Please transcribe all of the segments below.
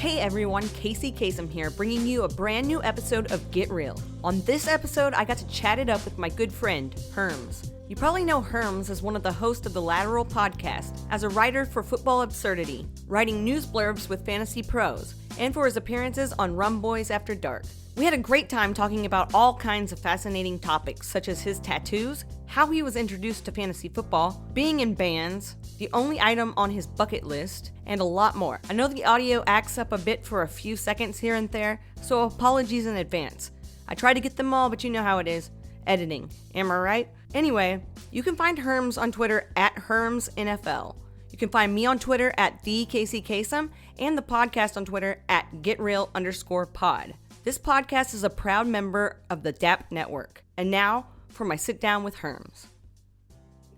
Hey everyone, Casey Kasem here, bringing you a brand new episode of Get Real. On this episode, I got to chat it up with my good friend, Herms. You probably know Herms as one of the hosts of the Lateral podcast, as a writer for Football Absurdity, writing news blurbs with Fantasy Pros, and for his appearances on Rum Boys After Dark. We had a great time talking about all kinds of fascinating topics, such as his tattoos, how he was introduced to fantasy football, being in bands, the only item on his bucket list, and a lot more. I know the audio acts up a bit for a few seconds here and there, so apologies in advance. I try to get them all, but you know how it is. Editing. Am I right? Anyway, you can find Herms on Twitter at HermsNFL. You can find me on Twitter at TheCaseyKasem and the podcast on Twitter at GetReal_pod. This podcast is a proud member of the DAP Network. And now, for my sit down with Herms.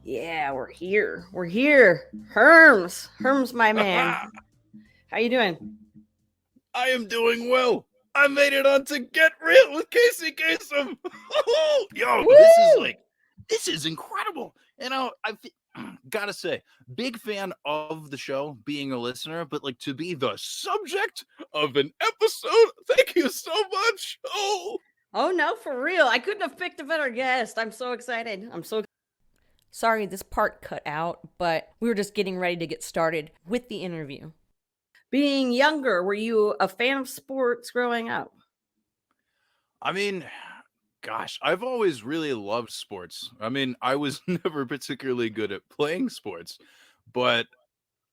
Yeah, we're here. Herms, my man. How you doing? I am doing well. I made it on to Get Real with Casey Kasem. Yo, Woo! this is incredible. You know, I've gotta say, big fan of the show, being a listener, but like to be the subject of an episode, thank you so much. Oh no, for real. I couldn't have picked a better guest. I'm so excited. Sorry, this part cut out, but we were just getting ready to get started with the interview. Being younger, were you a fan of sports growing up? I mean, gosh, I've always really loved sports. I mean, I was never particularly good at playing sports, but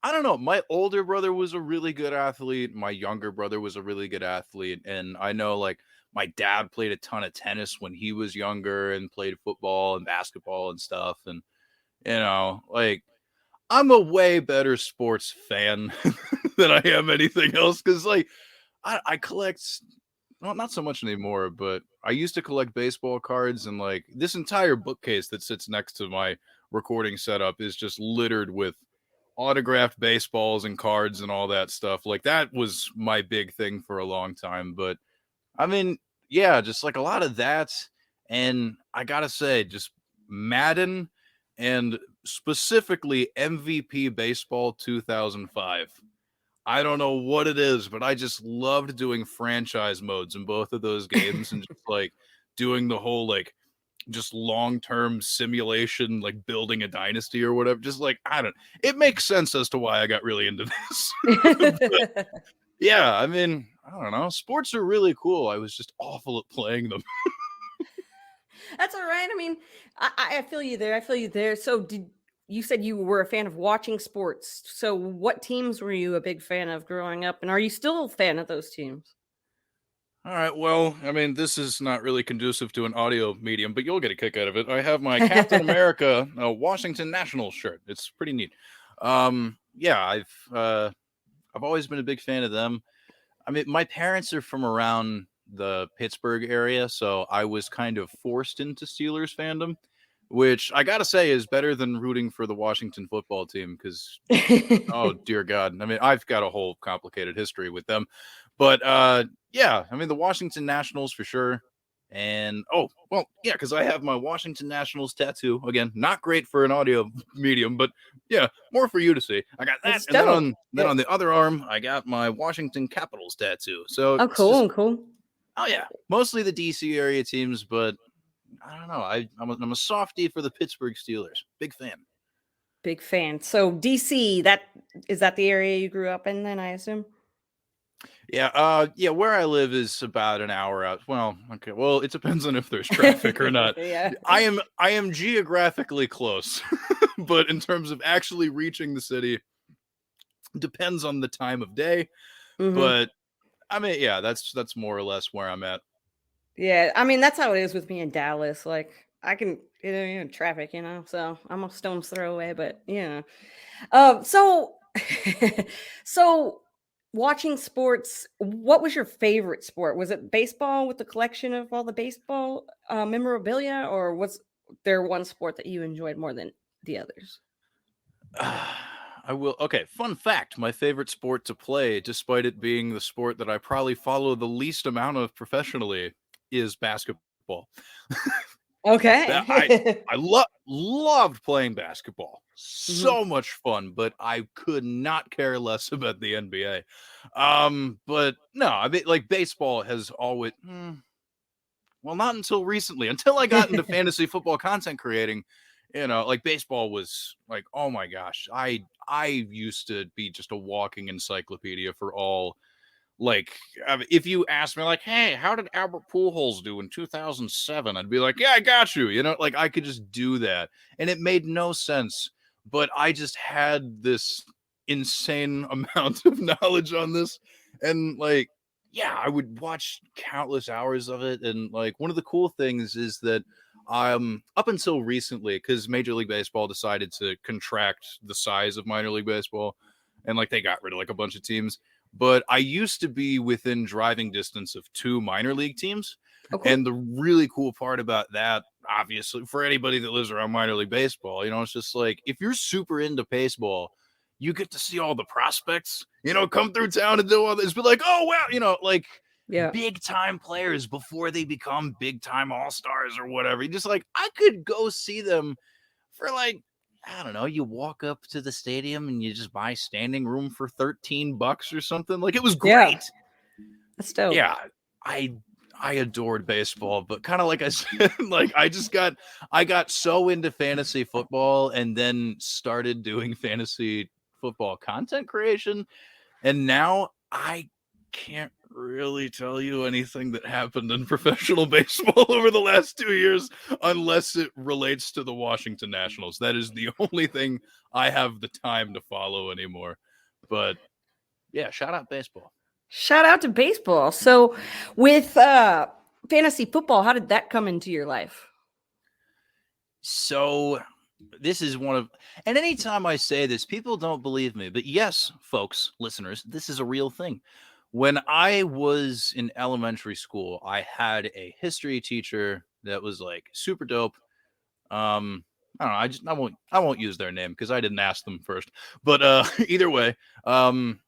I don't know. My older brother was a really good athlete. My younger brother was a really good athlete. And I know like my dad played a ton of tennis when he was younger and played football and basketball and stuff. And, you know, like I'm a way better sports fan than I am anything else. Cause like I collect, well, not so much anymore, but I used to collect baseball cards, and like this entire bookcase that sits next to my recording setup is just littered with autographed baseballs and cards and all that stuff. Like that was my big thing for a long time. But I mean, yeah, just like a lot of that. And I gotta say, just Madden and specifically MVP Baseball 2005. I don't know what it is, but I just loved doing franchise modes in both of those games and just like doing the whole like just long-term simulation, like building a dynasty or whatever. Just like, it makes sense as to why I got really into this. But, yeah, I mean, I don't know. Sports are really cool. I was just awful at playing them. That's all right. I mean, I feel you there. So you said you were a fan of watching sports. So what teams were you a big fan of growing up? And are you still a fan of those teams? All right. Well, I mean, this is not really conducive to an audio medium, but you'll get a kick out of it. I have my Captain America Washington Nationals shirt. It's pretty neat. Yeah, I've always been a big fan of them. I mean, my parents are from around the Pittsburgh area, so I was kind of forced into Steelers fandom, which I gotta say is better than rooting for the Washington football team because, oh dear God, I mean, I've got a whole complicated history with them. But yeah, I mean, the Washington Nationals for sure. And oh, well, yeah, because I have my Washington Nationals tattoo. Again, not great for an audio medium, but yeah, more for you to see. I got that. That's And then dope. on the other arm, I got my Washington Capitals tattoo. So Oh, it's cool, just, cool. oh yeah, mostly the DC area teams, but I don't know. I'm a softie for the Pittsburgh Steelers. Big fan. Big fan. So DC, that the area you grew up in then, I assume? Yeah, where I live is about an hour out. Well, okay. Well, it depends on if there's traffic or not. Yeah. I am geographically close, but in terms of actually reaching the city, depends on the time of day. Mm-hmm. But I mean, yeah, that's more or less where I'm at. Yeah, I mean, that's how it is with me in Dallas. Like, I can, traffic, so I'm a stone's throw away, but, so, so watching sports, what was your favorite sport? Was it baseball with the collection of all the baseball memorabilia, or was there one sport that you enjoyed more than the others? I will. Okay, fun fact. My favorite sport to play, despite it being the sport that I probably follow the least amount of professionally, is basketball. That I Okay. I loved playing basketball. Mhm. So much fun, but I could not care less about the NBA. But no, I mean, like baseball has always well, not until recently. Until I got into fantasy football content creating, like baseball was like, oh my gosh, I used to be just a walking encyclopedia for all. Like, if you asked me, like, hey, how did Albert Pujols do in 2007? I'd be like, yeah, I got you. Like I could just do that, and it made no sense. But I just had this insane amount of knowledge on this, and like, yeah, I would watch countless hours of it. And like, one of the cool things is that up until recently, because Major League Baseball decided to contract the size of minor league baseball, and like they got rid of like a bunch of teams, but I used to be within driving distance of 2 minor league teams. Oh, cool. And the really cool part about that, obviously, for anybody that lives around minor league baseball, it's just like if you're super into baseball, you get to see all the prospects, come through town and do all this, but like, oh, wow, like Yeah. big time players before they become big time all stars or whatever. You just like, I could go see them for like, I don't know, you walk up to the stadium and you just buy standing room for $13 or something. Like it was Yeah. great. That's dope. Yeah, I I adored baseball, but kind of like I said, like I got so into fantasy football and then started doing fantasy football content creation, and now I can't really tell you anything that happened in professional baseball over the last 2 years unless it relates to the Washington Nationals. That is the only thing I have the time to follow anymore. But yeah, shout out baseball. Shout out to baseball. So, with fantasy football, how did that come into your life? So this is one of, and anytime I say this, people don't believe me. But yes, folks, listeners, this is a real thing. When I was in elementary school, I had a history teacher that was like super dope. I don't know. I won't use their name because I didn't ask them first. But either way, um,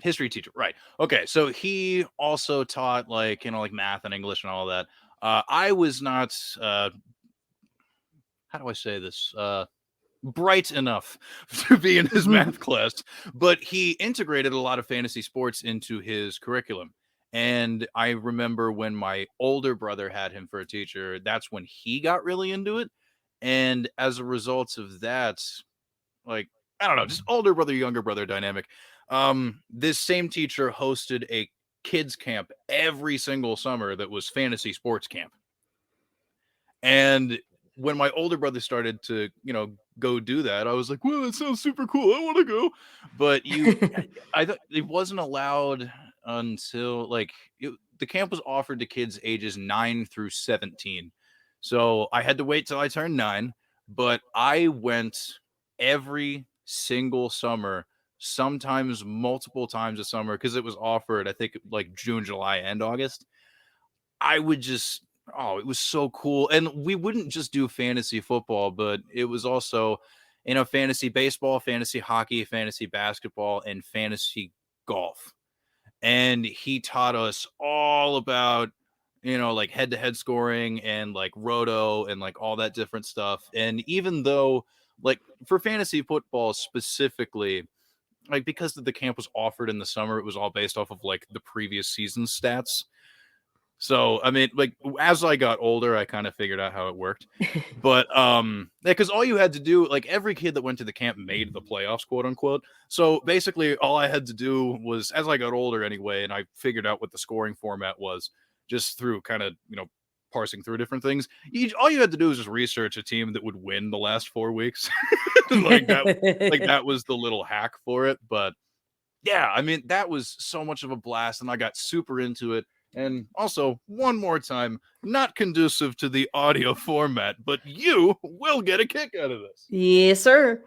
history teacher, right? Okay, so he also taught like like math and English and all that. I was not how do I say this? Bright enough to be in his math class, but he integrated a lot of fantasy sports into his curriculum. And I remember when my older brother had him for a teacher, that's when he got really into it. And as a result of that, like, I don't know, just older brother, younger brother dynamic. This same teacher hosted a kids camp every single summer that was fantasy sports camp. And when my older brother started to, go do that, I was like, "Well, that sounds super cool. I want to go." But I thought it wasn't allowed until the camp was offered to kids ages 9 through 17. So I had to wait till I turned 9, but I went every single summer, sometimes multiple times a summer because it was offered, I think, like June, July, and August. I would just oh, it was so cool. And we wouldn't just do fantasy football, but it was also, fantasy baseball, fantasy hockey, fantasy basketball, and fantasy golf. And he taught us all about, like head to head scoring and like roto and like all that different stuff. And even though, like, for fantasy football specifically, like because the camp was offered in the summer, it was all based off of like the previous season's stats. So, I mean, like as I got older, I kind of figured out how it worked. But because all you had to do, like every kid that went to the camp made the playoffs, quote unquote. So basically, all I had to do was, as I got older anyway, and I figured out what the scoring format was just through kind of parsing through different things. All you had to do was just research a team that would win the last 4 weeks, like that was the little hack for it. But yeah, I mean, that was so much of a blast, and I got super into it. And also, one more time, not conducive to the audio format, but you will get a kick out of this. Yes, sir.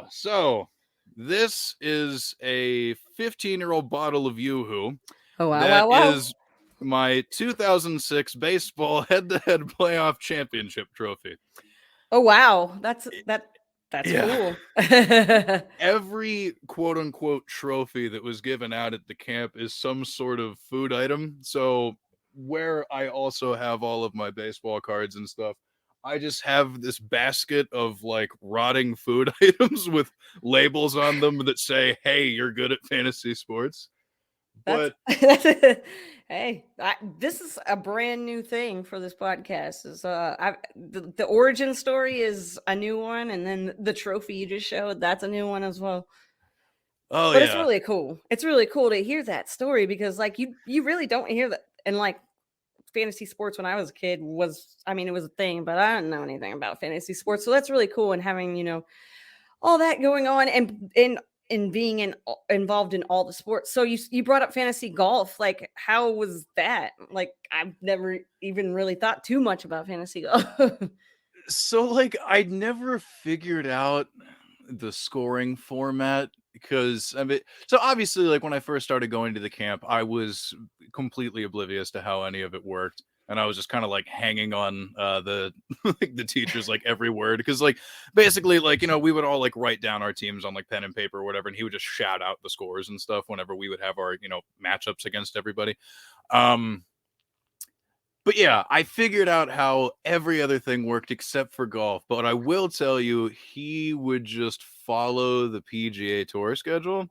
So this is a 15-year-old bottle of Yoo-Hoo Oh, wow, that wow, wow. is my 2006 baseball head-to-head playoff championship trophy. Oh, wow. That's Yeah. cool. Every quote unquote trophy that was given out at the camp is some sort of food item. So where I also have all of my baseball cards and stuff, I just have this basket of like rotting food items with labels on them that say, "Hey, you're good at fantasy sports." That's But hey, this is a brand new thing for this podcast. Is the origin story is a new one, and then the trophy you just showed, that's a new one as well. oh But it's yeah, really cool. It's really cool to hear that story because like you really don't hear that. And like fantasy sports when I was a kid was, I mean, it was a thing, but I didn't know anything about fantasy sports. So that's really cool. And having, all that going on and being involved in all the sports. So you brought up fantasy golf. Like, how was that? Like, I've never even really thought too much about fantasy golf. so like I never figured out the scoring format because I mean, so obviously like when I first started going to the camp, I was completely oblivious to how any of it worked. And I was just kind of like hanging on the like the teachers like every word because like basically like we would all like write down our teams on like pen and paper or whatever, and he would just shout out the scores and stuff whenever we would have our matchups against everybody. Um, but yeah, I figured out how every other thing worked except for golf. But I will tell you, he would just follow the PGA Tour schedule.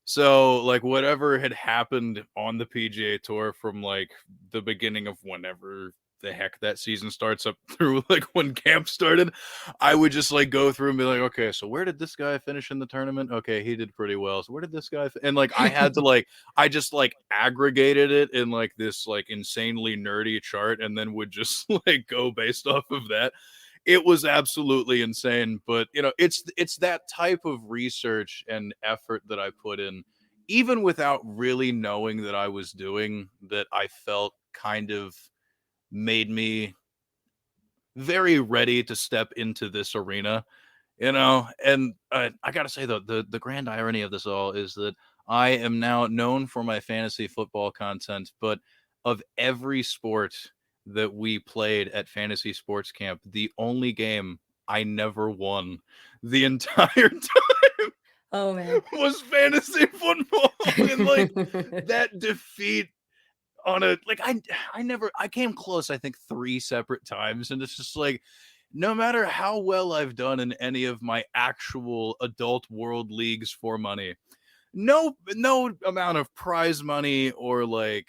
So, like, whatever had happened on the PGA Tour from like the beginning of whenever the heck that season starts up through like when camp started, I would just like go through and be like, okay, so where did this guy finish in the tournament? Okay, he did pretty well. So where did this guy and like I had to like I just like aggregated it in like this like insanely nerdy chart and then would just like go based off of that. It was absolutely insane, but it's that type of research and effort that I put in even without really knowing that I was doing that I felt kind of made me very ready to step into this arena, and I gotta say though, the grand irony of this all is that I am now known for my fantasy football content, but of every sport that we played at fantasy sports camp, the only game I never won the entire time Oh man. was fantasy football. And like that defeat on a like I came close I think 3 separate times, and it's just like no matter how well I've done in any of my actual adult world leagues for money, no amount of prize money or like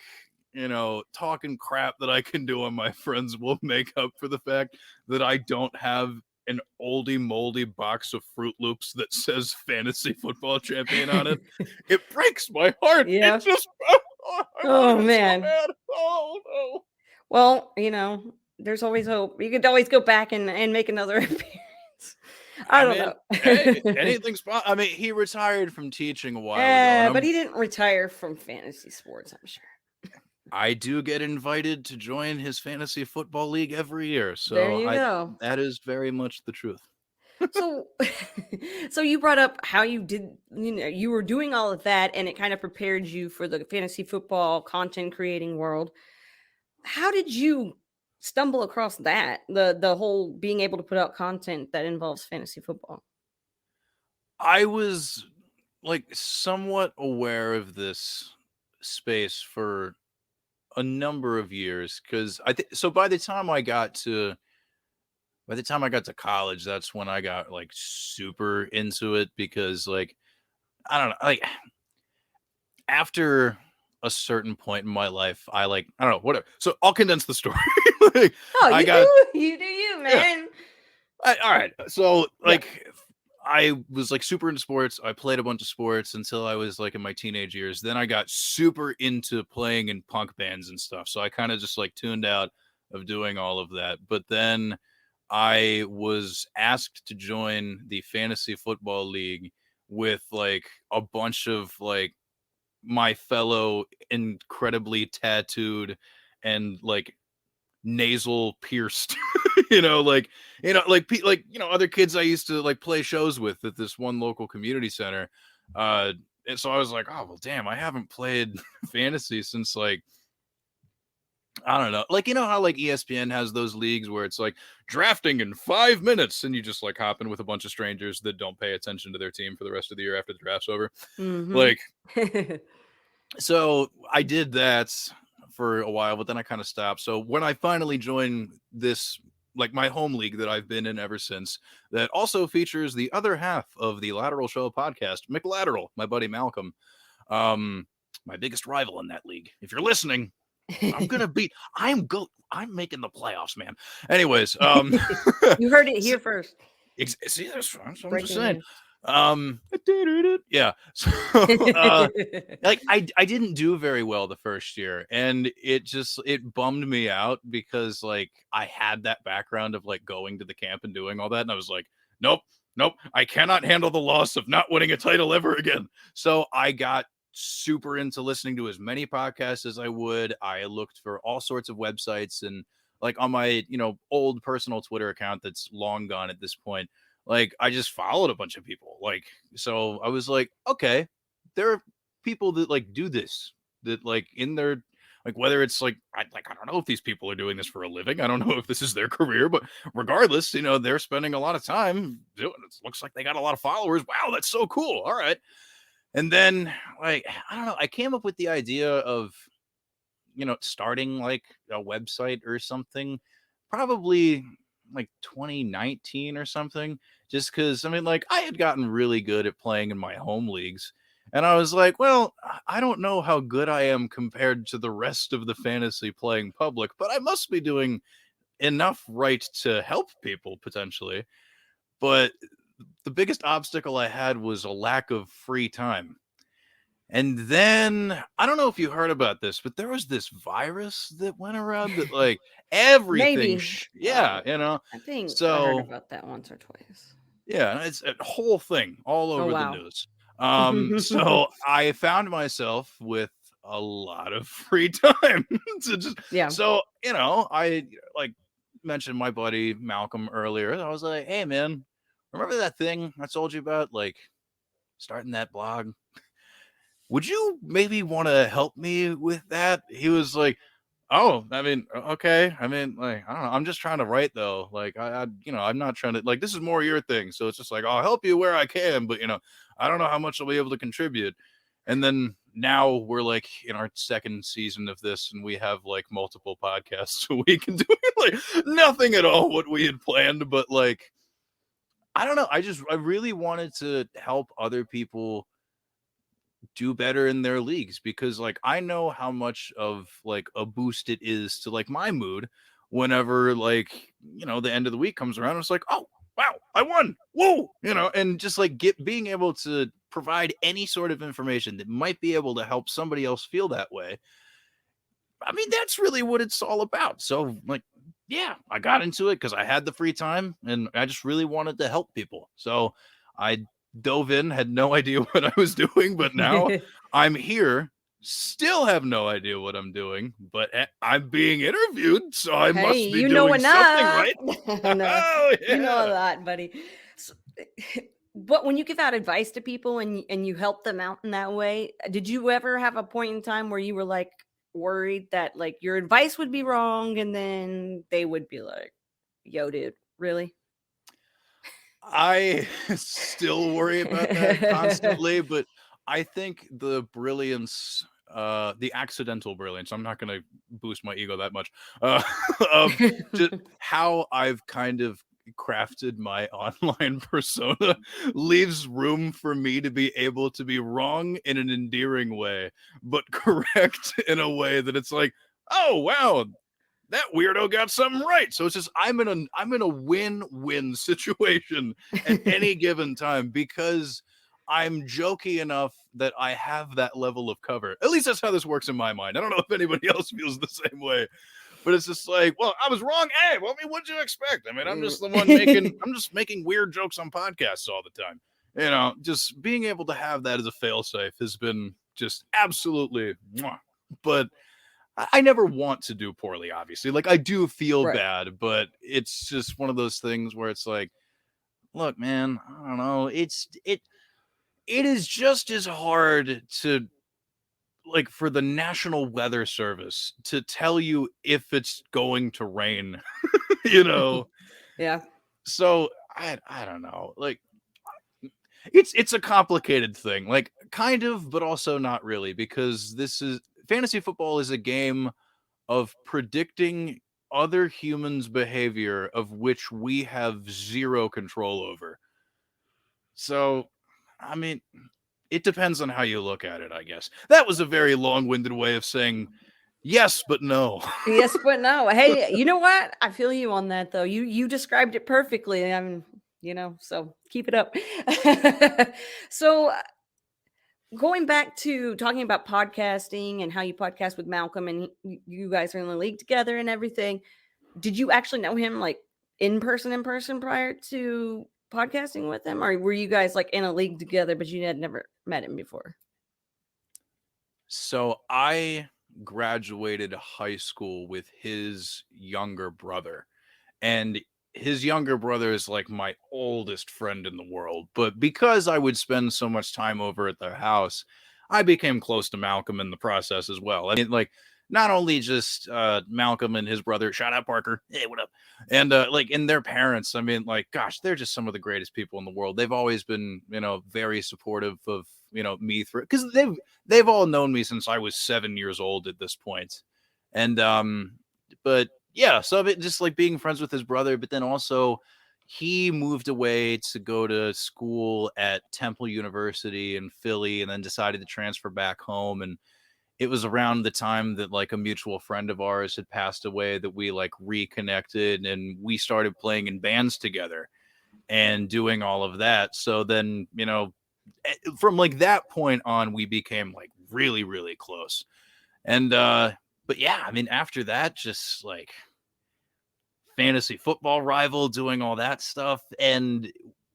talking crap that I can do on my friends will make up for the fact that I don't have an oldie moldy box of Fruit Loops that says fantasy football champion on it. It breaks my heart. It Yeah. just I Oh wanted it so man. bad. Oh no. Well, there's always hope. You could always go back and make another appearance. I I don't mean, know. hey, anything's I mean, he retired from teaching a while ago, and But he didn't retire from fantasy sports, I'm sure. I do get invited to join his fantasy football league every year, There so you I go. that is very much the truth. So so you brought up how you did, you were doing all of that and it kind of prepared you for the fantasy football content creating world. How did you stumble across that? The whole being able to put out content that involves fantasy football. I was like somewhat aware of this space for a number of years because I think so. By the time I got to college, that's when I got like super into it because like I don't know, like after a certain point in my life, I don't know, whatever. So I'll condense the story. Like, Oh, I you got do, you do you, yeah. man. All right. So Yeah. like I was like super into sports. I played a bunch of sports until I was like in my teenage years. Then I got super into playing in punk bands and stuff. So I kind of just like tuned out of doing all of that. But then I was asked to join the fantasy football league with like a bunch of like my fellow incredibly tattooed and like nasal pierced other kids I used to like play shows with at this one local community center. And so I was like, oh well damn, I haven't played fantasy since like I don't know, like how like ESPN has those leagues where it's like drafting in 5 minutes and you just like hop in with a bunch of strangers that don't pay attention to their team for the rest of the year after the draft's over. Mhm. Like so I did that for a while, but then I kind of stopped. So when I finally joined this, like my home league that I've been in ever since, that also features the other half of the Lateral Show podcast, McLateral, my buddy Malcolm, my biggest rival in that league. If you're listening, I'm making the playoffs, man. Anyways, You heard it here first. see, that's what I'm just Breaking saying. news. Yeah. So, like I didn't do very well the first year, and it bummed me out because like I had that background of like going to the camp and doing all that, and I was like, nope, I cannot handle the loss of not winning a title ever again. So I got super into listening to as many podcasts as I would. I looked for all sorts of websites, and like on my, old personal Twitter account that's long gone at this point, like I just followed a bunch of people. Like, so I was like, okay, there are people that like do this, that like in their, like, whether it's like I don't know if these people are doing this for a living. I don't know if this is their career, but regardless, they're spending a lot of time doing it. Looks like they got a lot of followers. Wow, that's so cool. All right. And then, like, I don't know, I came up with the idea of, starting like a website or something, probably like 2019 or something, just because, I mean, like, I had gotten really good at playing in my home leagues. And I was like, well, I don't know how good I am compared to the rest of the fantasy playing public, but I must be doing enough right to help people potentially. But the biggest obstacle I had was a lack of free time. And then I don't know if you heard about this, but there was this virus that went around that like everything. Maybe. Yeah, I think I heard So about that once or twice. yeah, it's a whole thing all Oh, over the wow. news. So I found myself with a lot of free time to just. Yeah. So I like mentioned my buddy Malcolm earlier. I was like, hey man, remember that thing I told you about, like starting that blog? Would you maybe want to help me with that? He was like, oh, I mean, okay. I mean, like, I don't know. I'm just trying to write though. Like, I'm not trying to, like, this is more your thing. So it's just like, I'll help you where I can, but I don't know how much I'll be able to contribute. And then now we're like in our second season of this, and we have like multiple podcasts a week and doing like nothing at all what we had planned. But like, I don't know. I really wanted to help other people do better in their leagues, because like I know how much of like a boost it is to like my mood whenever like the end of the week comes around. It's like, oh wow, I won, whoa, and just like being able to provide any sort of information that might be able to help somebody else feel that way. I mean, that's really what it's all about. So like, yeah, I got into it because I had the free time and I just really wanted to help people. So I dove in, had no idea what I was doing, but now I'm here, still have no idea what I'm doing, but I'm being interviewed, so I Hey, must be you know doing something enough. right. No, Oh, you know a yeah. lot, buddy. So, but when you give out advice to people and you help them out in that way, did you ever have a point in time where you were like worried that like your advice would be wrong and then they would be like, yo, dude, really? I still worry about that constantly, but I think the brilliance, the accidental brilliance, I'm not going to boost my ego that much, of just how I've kind of crafted my online persona leaves room for me to be able to be wrong in an endearing way, but correct in a way that it's like, oh, wow, that weirdo got something right. So it's just I'm in a win-win situation at any given time because I'm jokey enough that I have that level of cover. At least that's how this works in my mind. I don't know if anybody else feels the same way, but it's just like, well, I was wrong. Hey, well, I mean, what'd you expect? I mean, I'm just the one I'm just making weird jokes on podcasts all the time. Just being able to have that as a failsafe has been just absolutely, but I never want to do poorly, obviously. Like I do feel Right. bad, but it's just one of those things where it's like, look, man, I don't know. It is just as hard to like for the National Weather Service to tell you if it's going to rain, you know. Yeah. So I don't know. Like it's a complicated thing. Like kind of, but also not really, because this is fantasy football is a game of predicting other humans' behavior of which we have zero control over. So, I mean, it depends on how you look at it, I guess. That was a very long-winded way of saying yes, but no. Yes, but no. Hey, you know what? I feel you on that though. You described it perfectly. So keep it up. So going back to talking about podcasting and how you podcast with Malcolm and you guys are in the league together and everything. Did you actually know him like in person prior to podcasting with him, or were you guys like in a league together but you had never met him before? So I graduated high school with his younger brother, and his younger brother is like my oldest friend in the world. But because I would spend so much time over at their house, I became close to Malcolm in the process as well. I mean, like, not only just Malcolm and his brother, shout out Parker, hey, what up? And like, and their parents, I mean, like, gosh, they're just some of the greatest people in the world. They've always been, very supportive of, me through, because they've all known me since I was 7 years old at this point. And but yeah, so it just like being friends with his brother, but then also he moved away to go to school at Temple University in Philly and then decided to transfer back home. And it was around the time that like a mutual friend of ours had passed away that we like reconnected and we started playing in bands together and doing all of that. So then, from like that point on, we became like really, really close. And but yeah, I mean, after that, just like fantasy football rival, doing all that stuff, and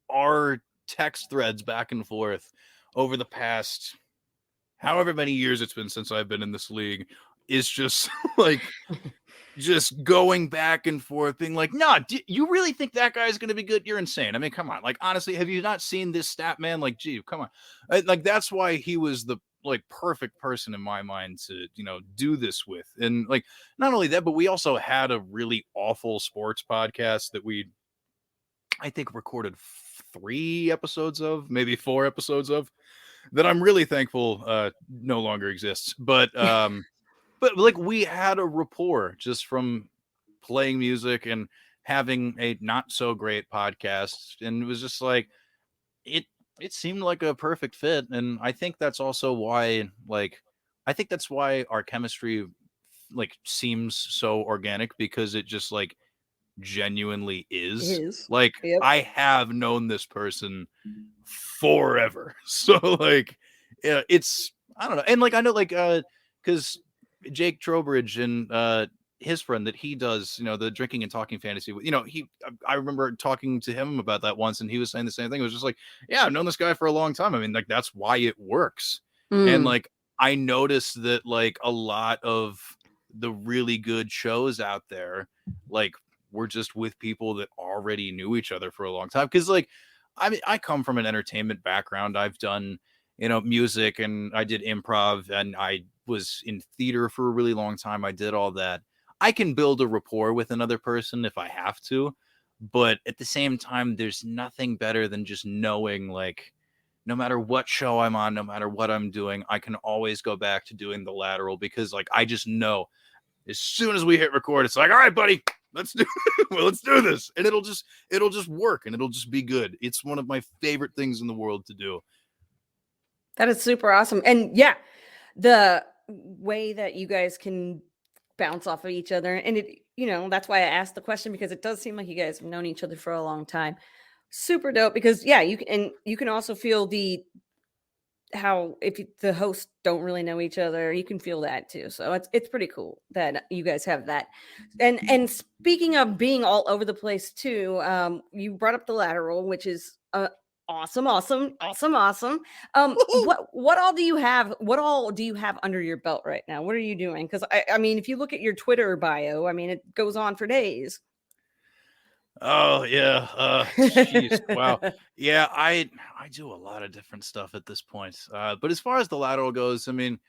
our text threads back and forth over the past however many years it's been since I've been in this league is just like just going back and forth, being like, nah, you really think that guy's going to be good? You're insane. I mean, come on. Like, honestly, have you not seen this stat, man? Like, gee, come on. Like, that's why he was the like perfect person in my mind to, do this with. And like, not only that, but we also had a really awful sports podcast that I think, recorded 3 episodes of, maybe 4 episodes of, that I'm really thankful no longer exists. But like we had a rapport just from playing music and having a not so great podcast, and it was just like it it seemed like a perfect fit. And I think that's also why I think that's why our chemistry like seems so organic, because it just like genuinely is. His. Like, Yep. I have known this person forever. So like, yeah, it's, I don't know. And like, I know like because Jake Trowbridge and his friend that he does, the drinking and talking fantasy with, I remember talking to him about that once, and he was saying the same thing. It was just like, yeah, I've known this guy for a long time. I mean, like, that's why it works. And Mm. like, I noticed that like a lot of the really good shows out there, like, were just with people that already knew each other for a long time. Cause like, I mean, I come from an entertainment background. I've done, music, and I did improv, and I was in theater for a really long time. I did all that. I can build a rapport with another person if I have to, but at the same time, there's nothing better than just knowing, like, no matter what show I'm on, no matter what I'm doing, I can always go back to doing the lateral, because like, I just know as soon as we hit record, it's like, all right, buddy, let's do let's do this. And it'll just work, and it'll just be good. It's one of my favorite things in the world to do. That is super awesome. And yeah, the way that you guys can bounce off of each other, and that's why I asked the question, because it does seem like you guys have known each other for a long time. Super dope, because yeah, you can also feel how if the hosts don't really know each other, you can feel that too. So it's pretty cool that you guys have that. And speaking of being all over the place too, you brought up the lateral, which is awesome. What all do you have? What all do you have under your belt right now? What are you doing? Because I mean, if you look at your Twitter bio, I mean, it goes on for days. Oh yeah. Jeez. Wow. Yeah, I do a lot of different stuff at this point. But as far as the lateral goes, I mean,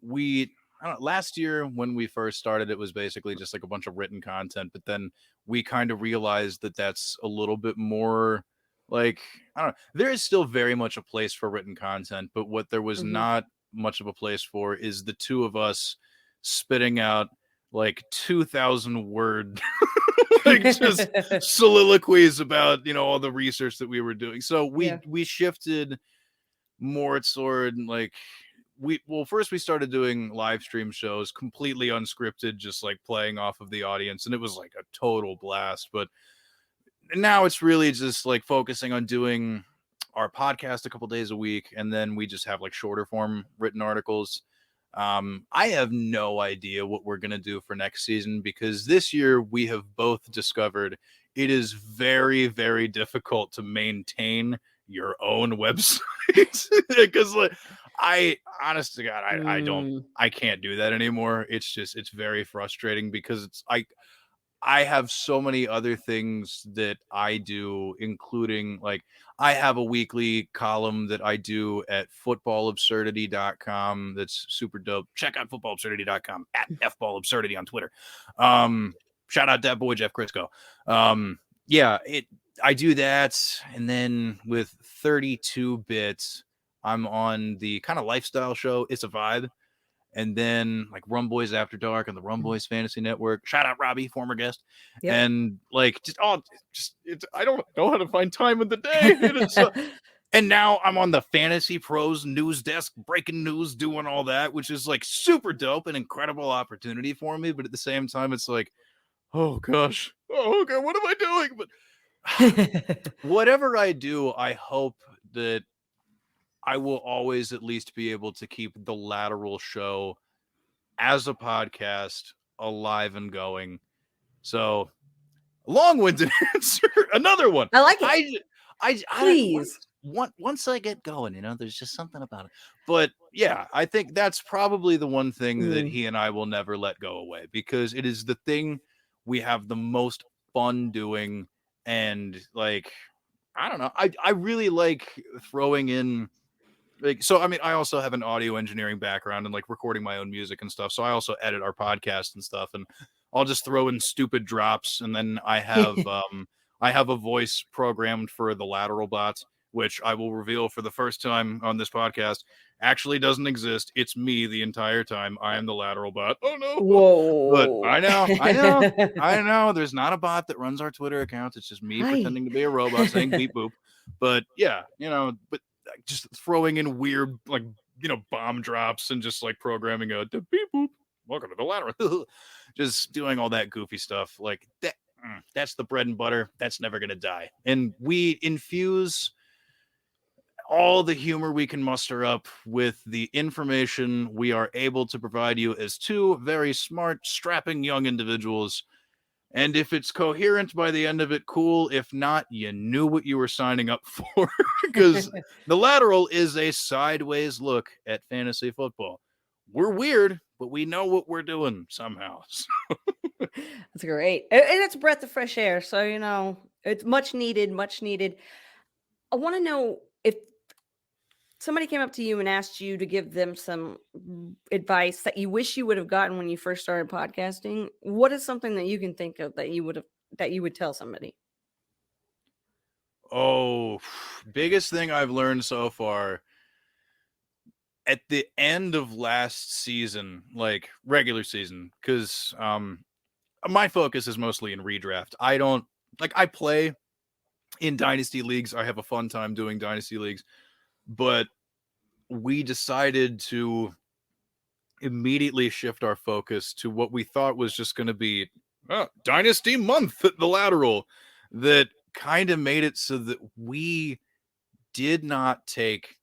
I don't know, last year when we first started, it was basically just like a bunch of written content, but then we kind of realized that that's a little bit more like, I don't know, there is still very much a place for written content, but what there was Hmm. not much of a place for is the two of us spitting out like 2,000 word like just soliloquies about, all the research that we were doing. So Yeah. we shifted more toward like first we started doing live stream shows completely unscripted, just like playing off of the audience, and it was like a total blast. But now it's really just like focusing on doing our podcast a couple days a week, and then we just have like shorter form written articles. I have no idea what we're gonna do for next season, because this year we have both discovered it is very, very difficult to maintain your own website. Because like, I honest to God, I can't do that anymore. It's very frustrating because I have so many other things that I do, including like I have a weekly column that I do at footballabsurdity.com. That's super dope. Check out footballabsurdity.com at fballabsurdity on Twitter. Shout out that boy, Jeff Crisco. Yeah, I do that. And then with 32 bits, I'm on the kind of lifestyle show. It's a Vibe. And then like Rum Boys After Dark and the Rum Boys Fantasy Network. Shout out Robbie, former guest. Yep. And like I don't know how to find time in the day. And now I'm on the Fantasy Pros news desk, breaking news, doing all that, which is like super dope, an incredible opportunity for me. But at the same time, it's like, oh gosh, oh okay, what am I doing? But whatever I do, I hope that I will always at least be able to keep the Lateral show as a podcast alive and going. So, long-winded answer. Another one. I like it. Please. Once I get going, there's just something about it. But yeah, I think that's probably the one thing that he and I will never let go away, because it is the thing we have the most fun doing. And like, I don't know, I really like throwing in like, so I mean, I also have an audio engineering background and like recording my own music and stuff. So I also edit our podcast and stuff, and I'll just throw in stupid drops. And then I have a voice programmed for the Lateral bot, which I will reveal for the first time on this podcast actually doesn't exist. It's me the entire time. I am the Lateral bot. Oh no. Whoa. But I know there's not a bot that runs our Twitter accounts. It's just me pretending to be a robot saying beep boop. But yeah, but just throwing in weird like bomb drops and just like programming a beep boop, welcome to the Lateral. Just doing all that goofy stuff like that. That's the bread and butter. That's never gonna die. And we infuse all the humor we can muster up with the information we are able to provide you as two very smart, strapping young individuals. And if it's coherent by the end of it, cool. If not, you knew what you were signing up for, because the Lateral is a sideways look at fantasy football. We're weird, but we know what we're doing somehow. That's great. And it's a breath of fresh air. So, it's much needed, much needed. I want to know, if somebody came up to you and asked you to give them some advice that you wish you would have gotten when you first started podcasting, what is something that you can think of that you would tell somebody? Oh, biggest thing I've learned so far at the end of last season, like regular season, because my focus is mostly in redraft. I play in dynasty leagues. I have a fun time doing dynasty leagues, but we decided to immediately shift our focus to what we thought was just going to be dynasty month at the Lateral. That kind of made it so that we did not take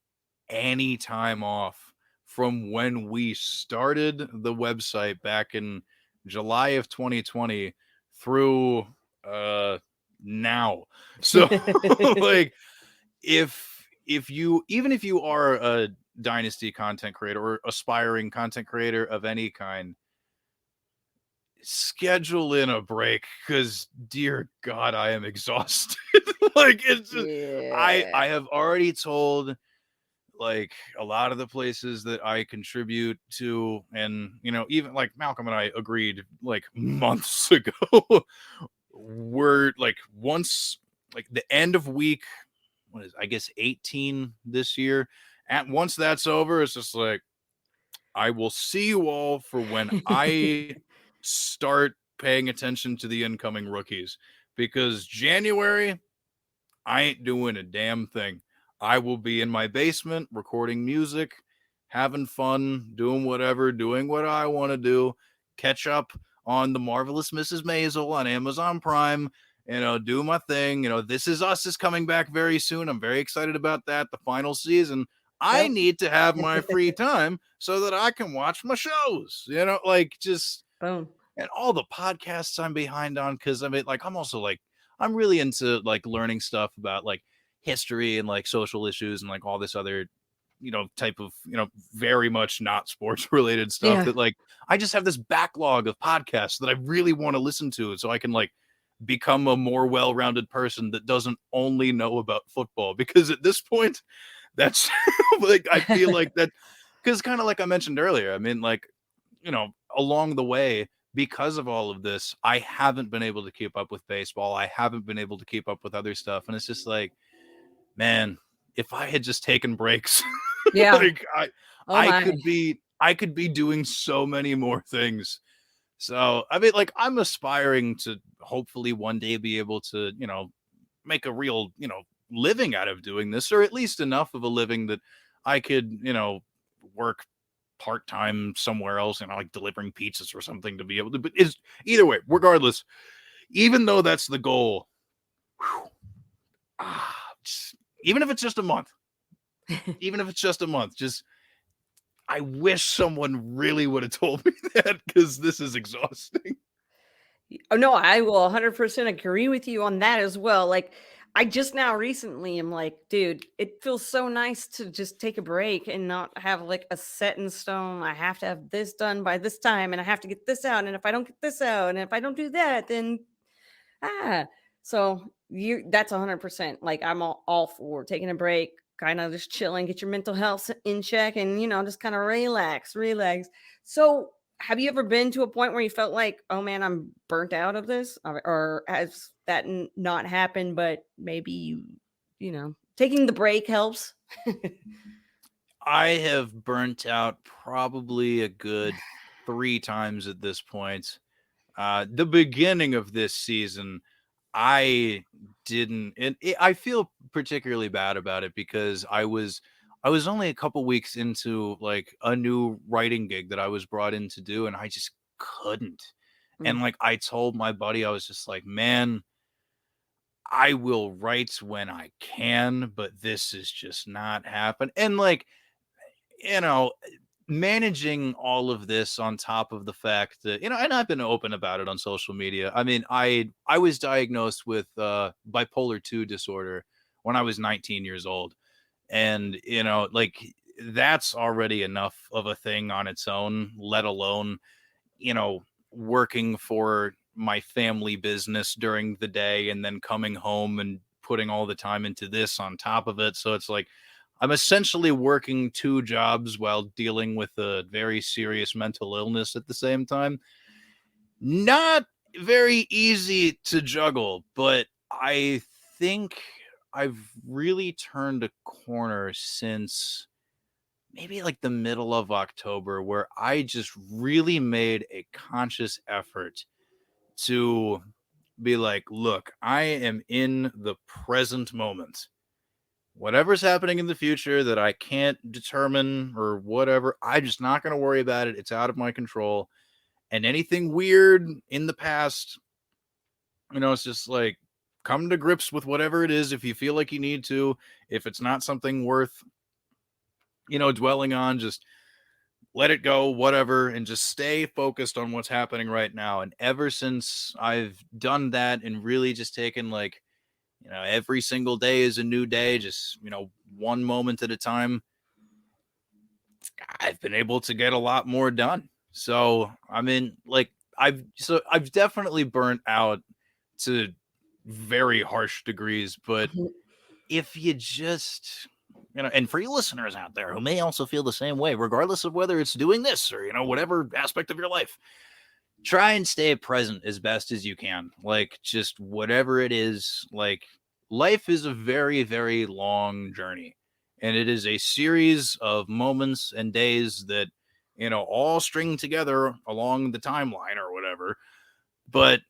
any time off from when we started the website back in July of 2020 through now. So like if you are a dynasty content creator or aspiring content creator of any kind, schedule in a break, because dear God, I am exhausted. Like it's just, I have already told like a lot of the places that I contribute to, and even like Malcolm and I agreed like months ago. We're like, once like the end of week, what is I guess 18 this year, and once that's over, it's just like, I will see you all for when I start paying attention to the incoming rookies, because January, I ain't doing a damn thing. I will be in my basement recording music, having fun, doing whatever, doing what I want to do, catch up on The Marvelous Mrs. Maisel on Amazon Prime, do my thing. This Is Us is coming back very soon. I'm very excited about that. The final season. I Yep. need to have my free time so that I can watch my shows, just Boom. and all the podcasts I'm behind on. Cause I mean, like, I'm also like, I'm really into like learning stuff about like history and like social issues and like all this other, type of, very much not sports related stuff Yeah. that like, I just have this backlog of podcasts that I really want to listen to. So I can like become a more well-rounded person that doesn't only know about football, because at this point that's like, I feel like that, because kind of like I mentioned earlier, I mean, like, along the way, because of all of this, I haven't been able to keep up with baseball. I haven't been able to keep up with other stuff. And it's just like, man, if I had just taken breaks, Yeah. like Oh my. I could be doing so many more things. So, I mean, like, I'm aspiring to hopefully one day be able to, make a real, living out of doing this, or at least enough of a living that I could, work part-time somewhere else, like delivering pizzas or something to be able to, but is either way, regardless, even though that's the goal, whew, even if it's just a month, just I wish someone really would have told me that, because this is exhausting. Oh, no, I will 100% agree with you on that as well. Like, I just now recently am like, dude, it feels so nice to just take a break and not have like a set in stone. I have to have this done by this time and I have to get this out. And if I don't get this out and if I don't do that, then ah. So that's 100%. Like, I'm all for taking a break, kind of just chilling, get your mental health in check and, just kind of relax. So, have you ever been to a point where you felt like, oh man, I'm burnt out of this? Or has that not happened, but maybe taking the break helps? I have burnt out probably a good 3 times at this point. The beginning of this season, I didn't, and I feel particularly bad about it, because I was only a couple weeks into like a new writing gig that I was brought in to do, and I just couldn't. And Mm. like, I told my buddy, I was just like, man, I will write when I can, but this is just not happening. And like, you know, managing all of this on top of the fact that, and I've been open about it on social media. I mean, I was diagnosed with bipolar 2 disorder when I was 19 years old. And, like, that's already enough of a thing on its own, let alone, you know, working for my family business during the day and then coming home and putting all the time into this on top of it. So it's like, I'm essentially working 2 jobs while dealing with a very serious mental illness at the same time. Not very easy to juggle, but I think I've really turned a corner since maybe like the middle of October, where I just really made a conscious effort to be like, look, I am in the present moment. Whatever's happening in the future that I can't determine or whatever, I'm just not going to worry about it. It's out of my control. And anything weird in the past, it's just like, come to grips with whatever it is if you feel like you need to. If it's not something worth, dwelling on, just let it go, whatever, and just stay focused on what's happening right now. And ever since I've done that and really just taken like, every single day is a new day, just, one moment at a time, I've been able to get a lot more done. So, I mean, like, I've definitely burnt out to very harsh degrees, but if you just, and for you listeners out there who may also feel the same way, regardless of whether it's doing this or, whatever aspect of your life, try and stay present as best as you can. Like, just whatever it is, like, life is a very, very long journey, and it is a series of moments and days that all stringed together along the timeline or whatever. But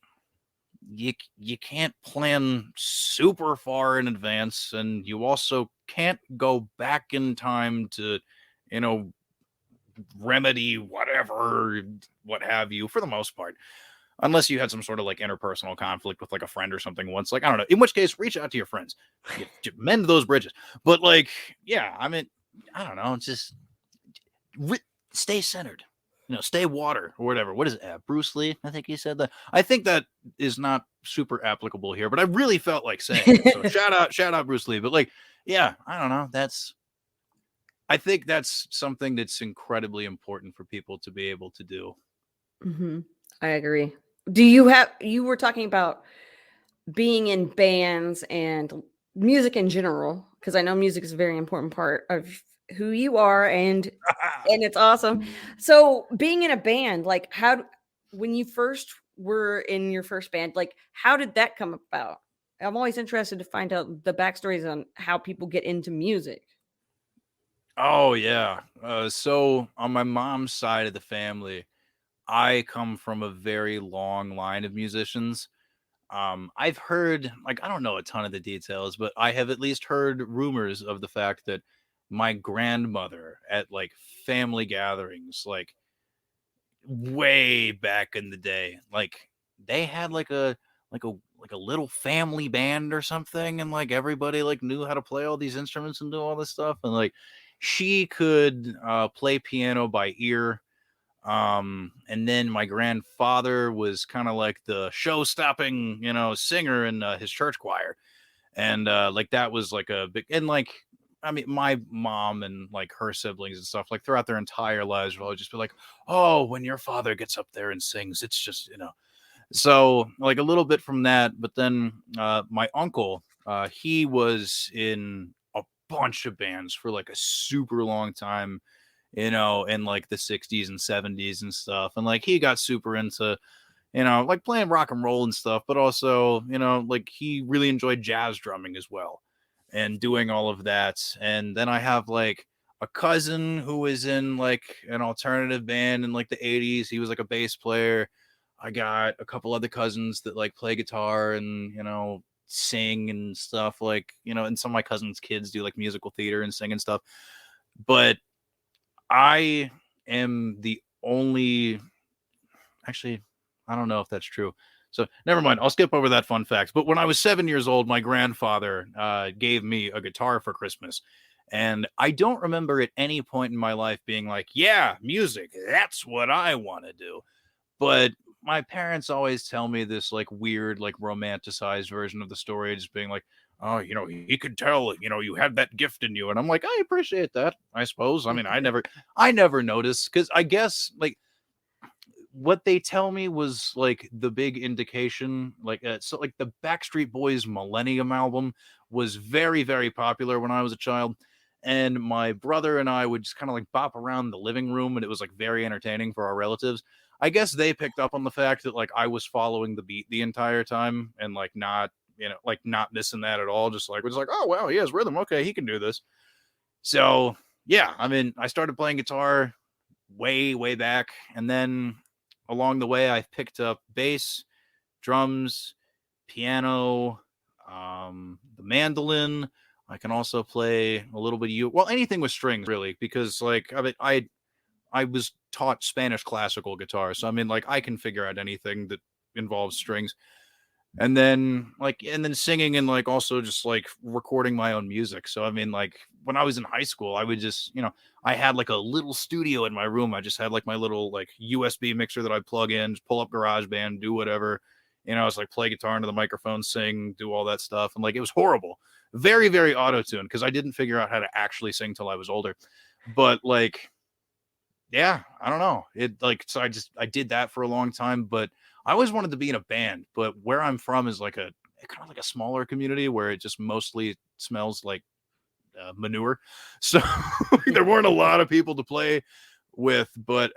you can't plan super far in advance, and you also can't go back in time to, you know, remedy whatever, what have you, for the most part. Unless you had some sort of like interpersonal conflict with like a friend or something once, like I don't know. In which case, reach out to your friends, mend those bridges. But like, yeah, I mean, I don't know, just stay centered. Stay water or whatever. What is it? Bruce Lee, I think he said that. I think that is not super applicable here, but I really felt like saying it. So shout out Bruce Lee. But like, yeah, I don't know. I think that's something that's incredibly important for people to be able to do. Mm-hmm. I agree. You were talking about being in bands and music in general, because I know music is a very important part of who you are, and it's awesome. So being in a band, like when you first were in your first band, like how did that come about? I'm always interested to find out the backstories on how people get into music. Oh yeah. So on my mom's side of the family, I come from a very long line of musicians. I've heard, like, I don't know a ton of the details, but I have at least heard rumors of the fact that my grandmother at like family gatherings, like way back in the day, like they had like a little family band or something, and like everybody like knew how to play all these instruments and do all this stuff, and like she could play piano by ear. And then my grandfather was kind of like the show-stopping, singer in his church choir, and like that was like a big, and like I mean, my mom and like her siblings and stuff, like throughout their entire lives, will always just be like, "Oh, when your father gets up there and sings, it's just." So like a little bit from that, but then my uncle, he was in a bunch of bands for like a super long time, in like the 60s and 70s and stuff. And like he got super into, like playing rock and roll and stuff, but also, like he really enjoyed jazz drumming as well and doing all of that. And then I have like a cousin who was in like an alternative band in like the 80s. He was like a bass player. I got a couple other cousins that like play guitar and, sing and stuff, like, and some of my cousins' kids do like musical theater and sing and stuff. But I am the only, actually, I don't know if that's true. So never mind. I'll skip over that fun fact. But when I was 7 years old, my grandfather gave me a guitar for Christmas. And I don't remember at any point in my life being like, yeah, music, that's what I want to do. But my parents always tell me this like weird, like romanticized version of the story, just being like, oh, he could tell, you had that gift in you. And I'm like, I appreciate that, I suppose. I mean, I never noticed, because I guess like what they tell me was like the big indication, like so like the Backstreet Boys Millennium album was very, very popular when I was a child. And my brother and I would just kind of like bop around the living room, and it was like very entertaining for our relatives. I guess they picked up on the fact that like I was following the beat the entire time and like not, like not missing that at all. Just like, we're just like, oh, wow, he has rhythm. Okay, he can do this. So yeah, I mean, I started playing guitar way, way back. And then along the way, I've picked up bass, drums, piano, the mandolin. I can also play a little bit of anything with strings, really, because like I was taught Spanish classical guitar, so I mean, like I can figure out anything that involves strings. And then singing, and like also just like recording my own music. So I mean, like when I was in high school, I would just, I had like a little studio in my room. I just had like my little like USB mixer that I'd plug in, just pull up GarageBand, do whatever. It's like play guitar into the microphone, sing, do all that stuff. And like it was horrible. Very, very auto-tuned, because I didn't figure out how to actually sing till I was older. But like, yeah, I don't know. It like, so I did that for a long time, but I always wanted to be in a band. But where I'm from is like kind of like a smaller community where it just mostly smells like manure. So there weren't a lot of people to play with. But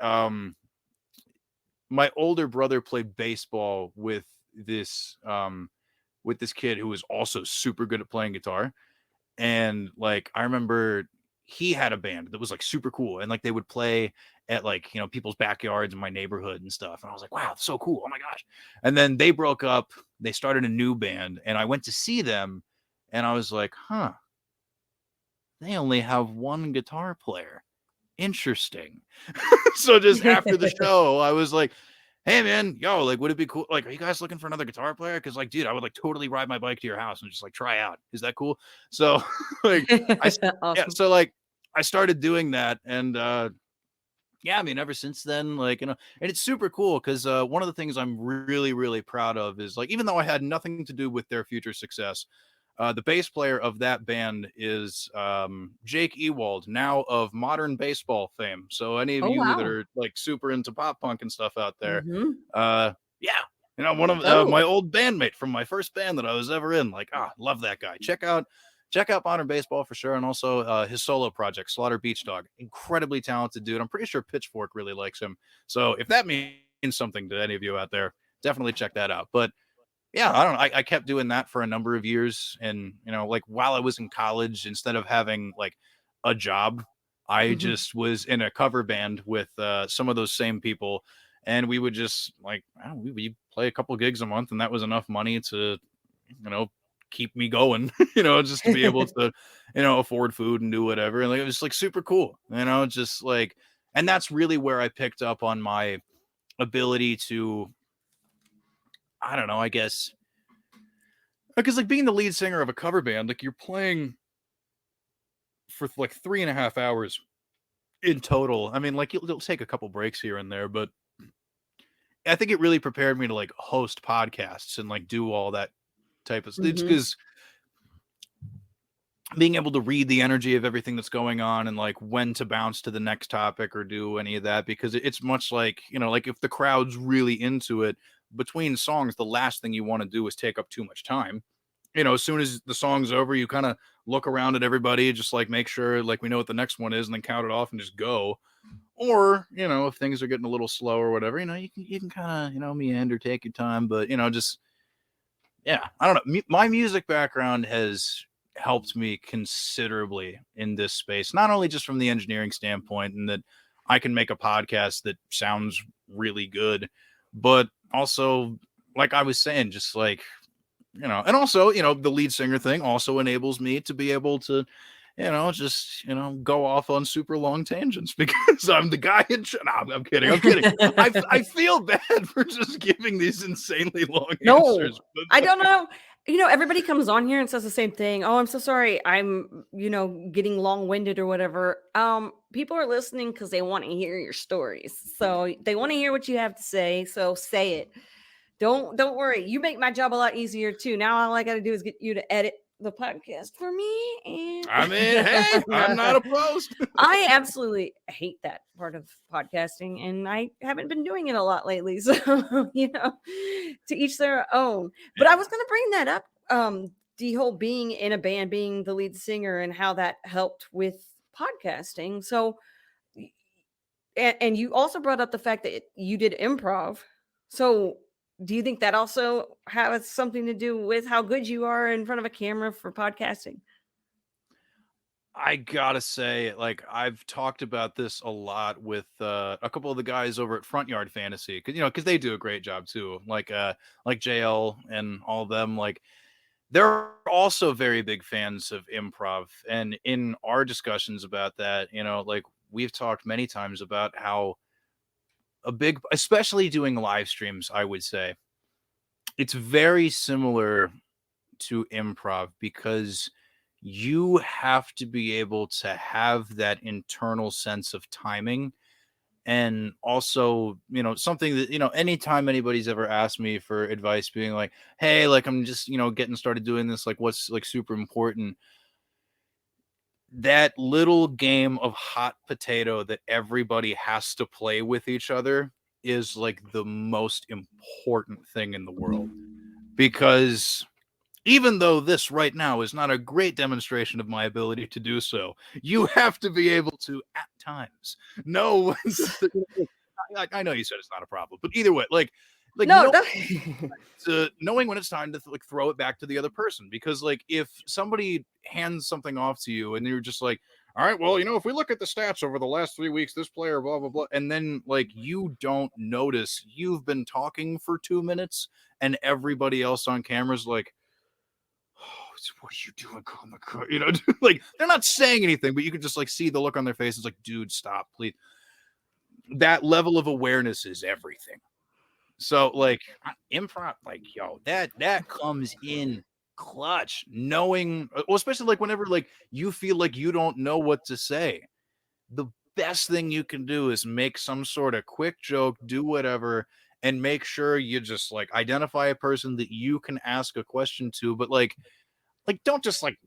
my older brother played baseball with this kid who was also super good at playing guitar. And like I remember he had a band that was like super cool, and like they would play at like, you know, people's backyards in my neighborhood and stuff. And I was like, wow, so cool. Oh my gosh. And then they broke up, they started a new band, and I went to see them, and I was like, huh, they only have one guitar player. Interesting. So just after the show, I was like, hey man, yo, like, would it be cool? Like, are you guys looking for another guitar player? Because like, dude, I would like totally ride my bike to your house and just like try out. Is that cool? So like yeah, Awesome. so like I started doing that, and yeah, I mean, ever since then, like, you know, and it's super cool because one of the things I'm really, really proud of is like, even though I had nothing to do with their future success, the bass player of that band is Jake Ewald, now of Modern Baseball fame. So any of Oh you that wow. are like super into pop punk and stuff out there, Mm-hmm. yeah, you know, one of my Oh. old bandmate from my first band that I was ever in. Like, love that guy. Check out Modern Baseball for sure, and also his solo project, Slaughter Beach Dog. Incredibly talented dude. I'm pretty sure Pitchfork really likes him. So if that means something to any of you out there, definitely check that out. But yeah, I don't know. I kept doing that for a number of years. And, you know, like while I was in college, instead of having like a job, I Mm-hmm. just was in a cover band with some of those same people. And we would just like, we play a couple gigs a month, and that was enough money to, you know, keep me going, you know, just to be able to, you know, afford food and do whatever. And like, it was like super cool, you know, just like, and that's really where I picked up on my ability to, I don't know, I guess, because like being the lead singer of a cover band, like you're playing for like 3.5 hours in total. I mean, like you'll take a couple breaks here and there, but I think it really prepared me to like host podcasts and like do all that type of stuff. Mm-hmm. Because being able to read the energy of everything that's going on and like when to bounce to the next topic or do any of that, because it's much like, you know, like if the crowd's really into it between songs, the last thing you want to do is take up too much time. You know, as soon as the song's over, you kind of look around at everybody, just like make sure like we know what the next one is, and then count it off and just go. Or, you know, if things are getting a little slow or whatever, you know, you can kind of, you know, meander, take your time, but you know, just yeah, I don't know. My music background has helped me considerably in this space, not only just from the engineering standpoint and that I can make a podcast that sounds really good, but also, like I was saying, just like, you know, and also, you know, the lead singer thing also enables me to be able to, you know, just, you know, go off on super long tangents because I'm the guy in. No, I'm kidding. I'm kidding. I feel bad for just giving these insanely long No, answers. But I don't know. You know, everybody comes on here and says the same thing. Oh, I'm so sorry. I'm, getting long-winded or whatever. People are listening because they want to hear your stories. So they want to hear what you have to say. So say it. Don't worry. You make my job a lot easier too. Now all I got to do is get you to edit the podcast for me. I mean, And hey, I'm not opposed. I absolutely hate that part of podcasting, and I haven't been doing it a lot lately. So, to each their own. But I was going to bring that up. The whole being in a band, being the lead singer, and how that helped with podcasting. So, and you also brought up the fact that you did improv. So, do you think that also has something to do with how good you are in front of a camera for podcasting? I gotta say, like, I've talked about this a lot with a couple of the guys over at Front Yard Fantasy, because you know, because they do a great job too. Like JL and all of them, like they're also very big fans of improv. And in our discussions about that, you know, like we've talked many times about how especially doing live streams, I would say it's very similar to improv because you have to be able to have that internal sense of timing. And also, you know, something that, you know, anytime anybody's ever asked me for advice, being like, hey, like I'm just, you know, getting started doing this, like what's like super important, that little game of hot potato that everybody has to play with each other is like the most important thing in the world. Because even though this right now is not a great demonstration of my ability to do so, you have to be able to, at times, know when I know you said it's not a problem, but either way, like No, no, no. knowing when it's time to like throw it back to the other person. Because like if somebody hands something off to you and you're just like, all right, well, if we look at the stats over the last 3 weeks, this player, blah, blah, blah. And then, like, you don't notice you've been talking for 2 minutes and everybody else on camera's like, oh, what are you doing, comic? Like, they're not saying anything, but you can just, like, see the look on their face. It's like, dude, stop, please. That level of awareness is everything. So, like, improv, like, yo, that comes in clutch, knowing, well, especially like whenever like you feel like you don't know what to say. The best thing you can do is make some sort of quick joke, do whatever, and make sure you just like identify a person that you can ask a question to, but like don't just like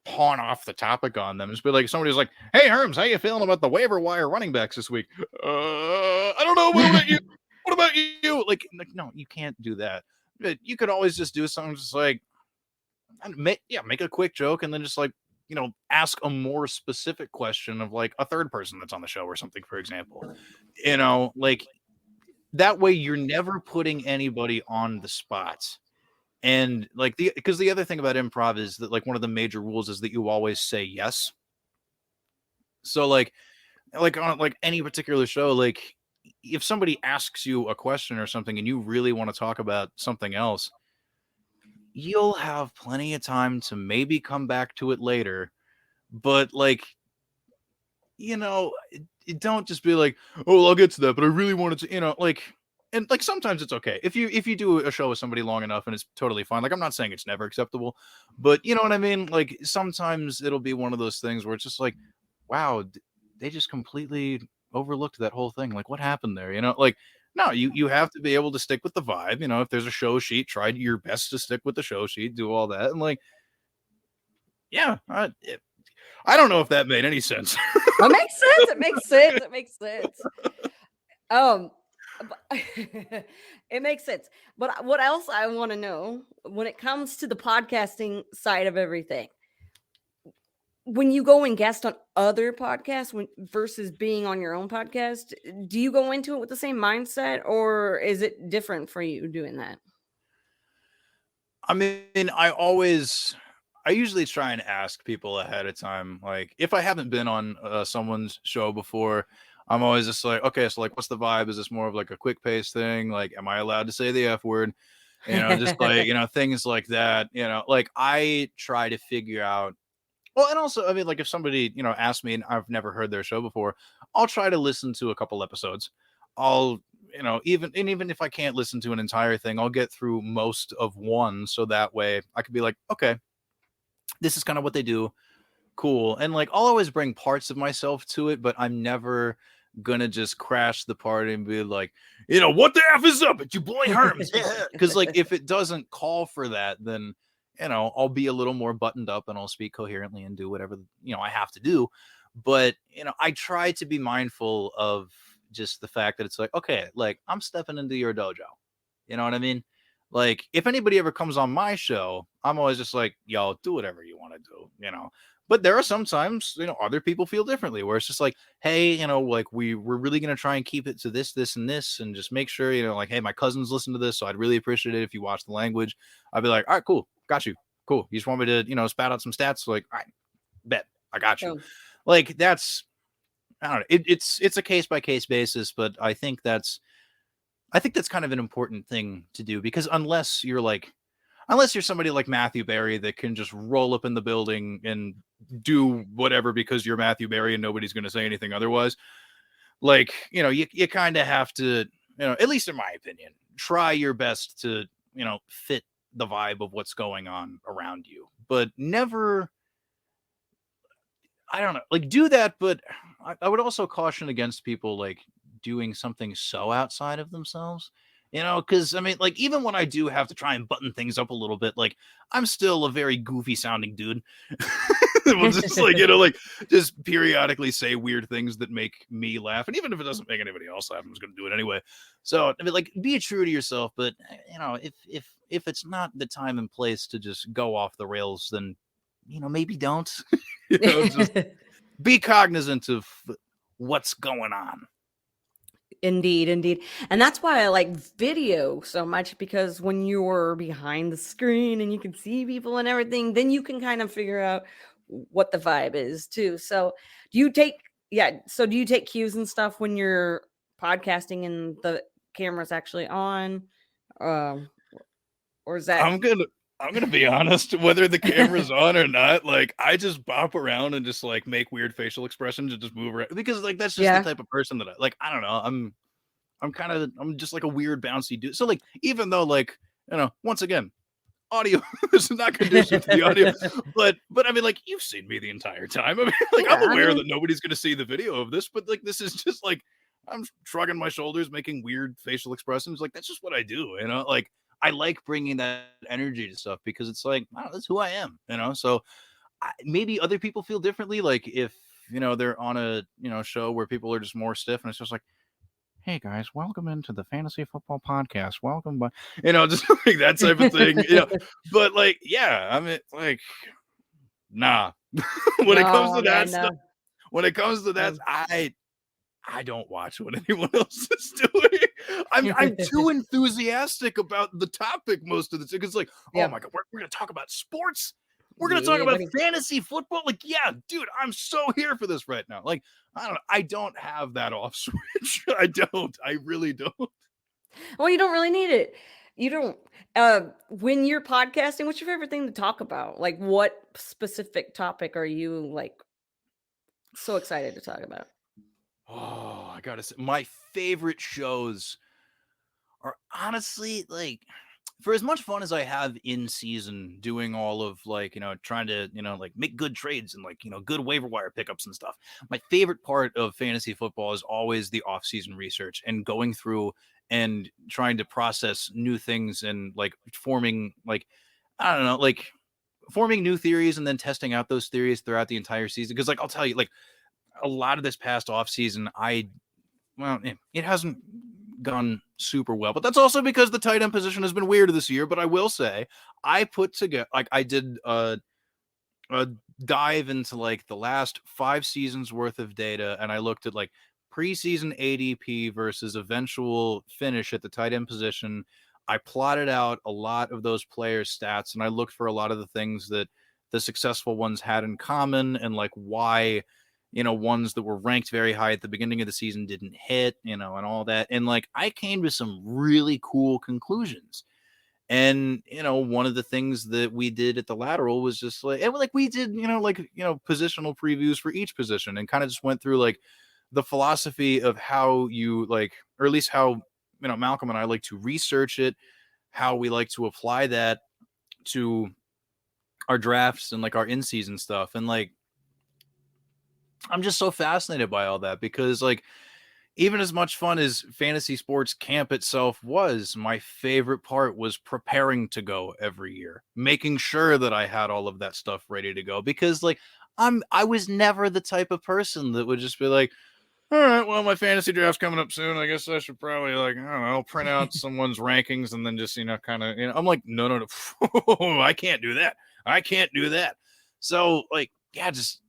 pawn off the topic on them. Just be like, somebody's like, hey Herms, how you feeling about the waiver wire running backs this week? I don't know. What about you? What about you? Like no, you can't do that. But you could always just do something just like make a quick joke and then just like ask a more specific question of like a third person that's on the show or something, for example. Like that way you're never putting anybody on the spot. And like because the other thing about improv is that like one of the major rules is that you always say yes. So like on like any particular show, like if somebody asks you a question or something and you really want to talk about something else, you'll have plenty of time to maybe come back to it later. But like, don't just be like, oh, I'll get to that, but I really wanted to, like, and like sometimes it's okay if you do a show with somebody long enough and it's totally fine. Like I'm not saying it's never acceptable, but you know what I mean? Like sometimes it'll be one of those things where it's just like, wow, they just completely overlooked that whole thing. Like what happened there? Like no, you have to be able to stick with the vibe. If there's a show sheet, try your best to stick with the show sheet, do all that. And like, yeah, I don't know if that made any sense. It makes sense. It makes sense. It makes sense. It makes sense. But what else I want to know when it comes to the podcasting side of everything, when you go and guest on other podcasts versus being on your own podcast, do you go into it with the same mindset or is it different for you doing that? I mean, I usually try and ask people ahead of time. Like if I haven't been on someone's show before, I'm always just like, okay, so like, what's the vibe? Is this more of like a quick pace thing? Like, am I allowed to say the F word? Just like, things like that, like I try to figure out. Well, and also, I mean, like if somebody, asks me and I've never heard their show before, I'll try to listen to a couple episodes. I'll, even if I can't listen to an entire thing, I'll get through most of one. So that way I could be like, okay, this is kind of what they do. Cool. And like, I'll always bring parts of myself to it, but I'm never gonna just crash the party and be like, what the F is up? It's your boy Herms. Because like, if it doesn't call for that, then I'll be a little more buttoned up and I'll speak coherently and do whatever, I have to do. But, I try to be mindful of just the fact that it's like, okay, like I'm stepping into your dojo. You know what I mean? Like if anybody ever comes on my show, I'm always just like, yo, do whatever you want to do. But there are sometimes, other people feel differently where it's just like, hey, like we're really going to try and keep it to this, and this, and just make sure, like, hey, my cousins listen to this. So I'd really appreciate it if you watch the language. I'd be like, all right, cool. Got you. Cool. You just want me to, spat out some stats. Like, all right, bet I got you. Like that's, I don't know. It's a case by case basis, but I think that's kind of an important thing to do because unless you're somebody like Matthew Berry that can just roll up in the building and do whatever because you're Matthew Berry and nobody's going to say anything otherwise. Like, you kind of have to, at least in my opinion, try your best to, fit the vibe of what's going on around you, but never, I don't know, like do that. But I would also caution against people like doing something so outside of themselves. Because I mean, like, even when I do have to try and button things up a little bit, like, I'm still a very goofy sounding dude. We'll just like, like just periodically say weird things that make me laugh. And even if it doesn't make anybody else laugh, I'm just going to do it anyway. So, I mean, like, be true to yourself. But, if it's not the time and place to just go off the rails, then, maybe don't. Just be cognizant of what's going on. Indeed. And that's why I like video so much, because when you're behind the screen and you can see people and everything, then you can kind of figure out what the vibe is too. So do you take cues and stuff when you're podcasting and the camera's actually on? Um, or is that I'm gonna be honest, whether the camera's on or not, like I just bop around and just like make weird facial expressions and just move around because like that's just the yeah? type of person that I don't know. I'm just like a weird bouncy dude. So like even though like, once again, audio this is not conducive to the audio, but I mean like you've seen me the entire time. I mean like I'm Yeah, I aware mean, that nobody's gonna see the video of this, but like this is just like I'm shrugging my shoulders, making weird facial expressions. Like that's just what I do, Like I like bringing that energy to stuff because it's like that's who I am, So maybe other people feel differently. Like if they're on a show where people are just more stiff, and it's just like, hey guys, welcome into the fantasy football podcast. Welcome, just like that type of thing. But like, yeah, I mean, like, nah. when it comes no, to man, that stuff, no. when it comes to that, Um, I don't watch what anyone else is doing. I'm too enthusiastic about the topic most of the time. It's like, oh yeah, my god, we're gonna talk about sports. We're gonna talk yeah, about buddy. fantasy football. Like, yeah, dude, I'm so here for this right now. Like, I don't have that off switch. I don't. I really don't. Well, you don't really need it. You don't. When you're podcasting, what's your favorite thing to talk about? Like, what specific topic are you like so excited to talk about? Oh, I gotta say, my favorite shows are honestly like for as much fun as I have in season doing all of like, trying to, like make good trades and like, good waiver wire pickups and stuff. My favorite part of fantasy football is always the off-season research and going through and trying to process new things and like forming like I don't know, like forming new theories and then testing out those theories throughout the entire season. Cause like I'll tell you, like a lot of this past off season, it hasn't gone super well, but that's also because the tight end position has been weird this year. But I will say, I put together, like, I did a dive into like the last 5 seasons worth of data, and I looked at like preseason ADP versus eventual finish at the tight end position. I plotted out a lot of those players' stats, and I looked for a lot of the things that the successful ones had in common, and like why ones that were ranked very high at the beginning of the season didn't hit, and all that. And like I came to some really cool conclusions. And one of the things that we did at the lateral was just like we did, positional previews for each position and kind of just went through like the philosophy of how you like, or at least how Malcolm and I like to research it, how we like to apply that to our drafts and like our in-season stuff. And like I'm just so fascinated by all that because like even as much fun as fantasy sports camp itself was, my favorite part was preparing to go every year, making sure that I had all of that stuff ready to go because like I was never the type of person that would just be like, all right, well, my fantasy draft's coming up soon. I guess I should probably like, I don't know, print out someone's rankings and then just, kind of, I'm like, no. I can't do that. I can't do that. So like, yeah, just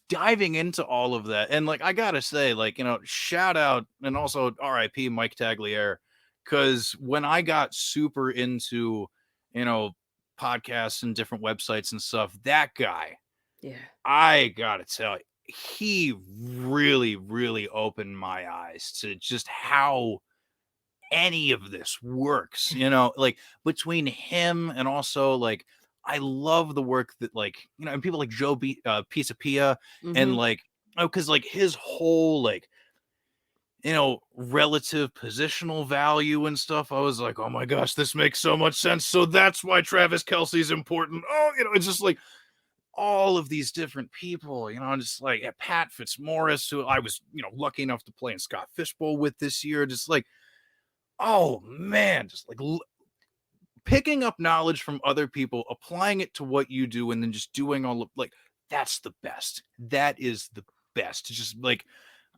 diving into all of that. And like, I gotta say, like, shout out and also RIP Mike Tagliere. Cause when I got super into, podcasts and different websites and stuff, that guy, Yeah. I gotta tell you, he really, really opened my eyes to just how any of this works, like between him and also like I love the work that like, and people like Joe Pisapia and Mm-hmm. like, because like his whole like, relative positional value and stuff. I was like, oh my gosh, this makes so much sense. So that's why Travis Kelce's important. Oh, it's just like all of these different people, just like Pat Fitzmaurice, who I was, lucky enough to play in Scott Fishbowl with this year. Just like, oh man, just like picking up knowledge from other people, applying it to what you do, and then just doing all of like that's the best. That is the best. Just like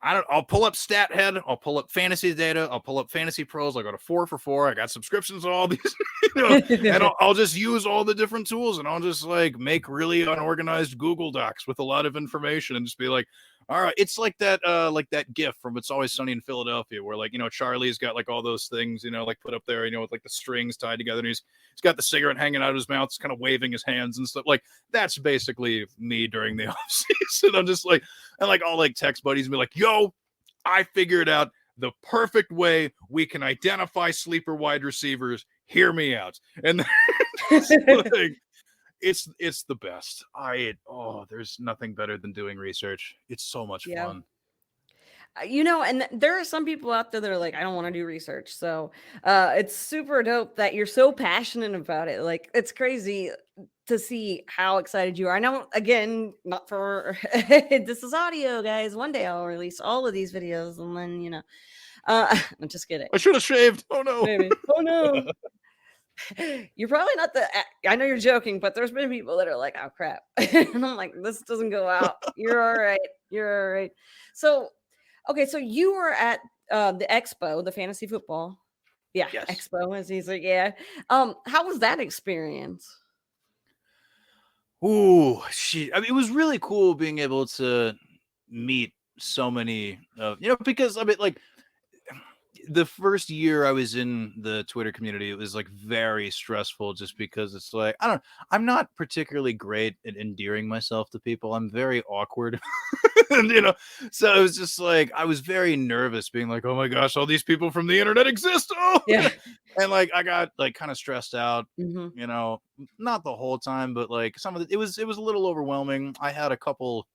I'll pull up StatHead, I'll pull up fantasy data, I'll pull up Fantasy Pros, I'll go to 4for4. I got subscriptions to all these, and I'll just use all the different tools and I'll just like make really unorganized Google Docs with a lot of information and just be like, All right, it's like that GIF from It's Always Sunny in Philadelphia, where like Charlie's got like all those things like put up there, with like the strings tied together, and he's got the cigarette hanging out of his mouth, kind of waving his hands and stuff. Like that's basically me during the off season. I'm just like, and like I'll like text buddies and be like, "Yo, I figured out the perfect way we can identify sleeper wide receivers. Hear me out." And like, it's the best. There's nothing better than doing research. It's so much fun. And there are some people out there that are like, I don't want to do research. So it's super dope that you're so passionate about it. Like, it's crazy to see how excited you are. I know, again, not for this is audio, guys. One day I'll release all of these videos, and then I'm just kidding. I should have shaved. Oh no. Maybe. Oh no. You're probably not I know you're joking, but there's been people that are like, oh crap. And I'm like, this doesn't go out. You're all right. You're all right. So, okay. So you were at the expo, the fantasy football. Yeah. Yes. Expo, as he's like, yeah. How was that experience? Ooh, I mean, it was really cool being able to meet so many because I mean, like, the first year I was in the Twitter community, it was like very stressful just because it's like, I'm not particularly great at endearing myself to people. I'm very awkward. And, so it was just like, I was very nervous being like, oh my gosh, all these people from the internet exist. Oh yeah. And like, I got like kind of stressed out, Mm-hmm. Not the whole time, but like it was a little overwhelming. I had a couple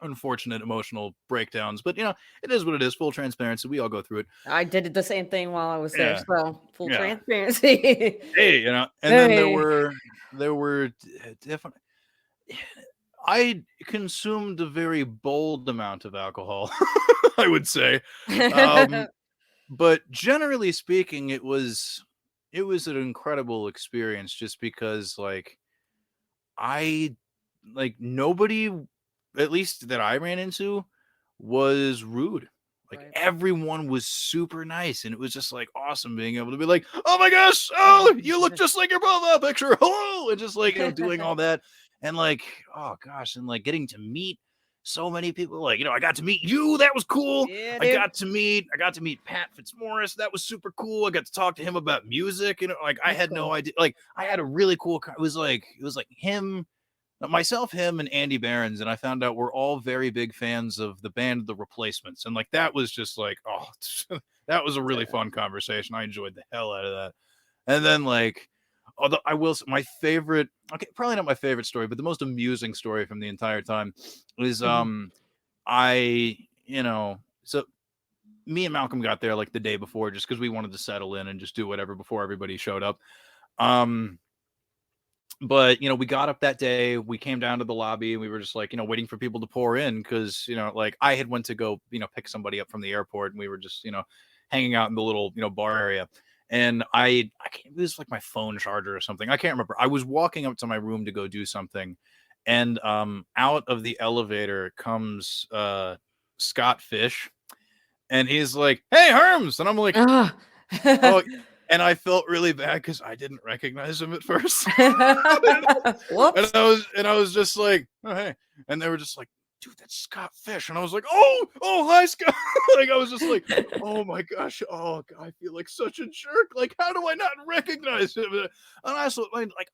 unfortunate emotional breakdowns, but it is what it is. Full transparency, we all go through it. I did the same thing while I was there, so full Yeah. transparency. Hey, and then there were different. I consumed a very bold amount of alcohol, I would say, but generally speaking, it was an incredible experience just because nobody, at least that I ran into, was rude. Like everyone was super nice, and it was just like awesome being able to be like, oh my gosh, oh, you look just like your profile picture, hello, and just like doing all that, and like, oh gosh, and like getting to meet so many people. Like, I got to meet you, that was cool. Yeah, I got to meet Pat Fitzmaurice, that was super cool. I got to talk to him about music, like I had no idea. Like I had a really cool. It was like him. Myself, him, and Andy Behrens, and I found out we're all very big fans of the band The Replacements, and like that was just like, oh, that was a really fun conversation. I enjoyed the hell out of that. And then although I will say my favorite, probably not my favorite story, but the most amusing story from the entire time is so me and Malcolm got there like the day before just because we wanted to settle in and just do whatever before everybody showed up. But we got up that day, we came down to the lobby, and we were just like, waiting for people to pour in because like I had went to go pick somebody up from the airport, and we were just hanging out in the little bar area. And I can't, it was like my phone charger or something, I can't remember. I was walking up to my room to go do something, and out of the elevator comes Scott Fish, and he's like, hey Herms, and I'm like, oh. And I felt really bad because I didn't recognize him at first. And I was just like, oh, hey. And they were just like, dude, that's Scott Fish. And I was like, oh, hi, Scott. Like, I was just like, oh my gosh. Oh, God, I feel like such a jerk. Like, how do I not recognize him? And also,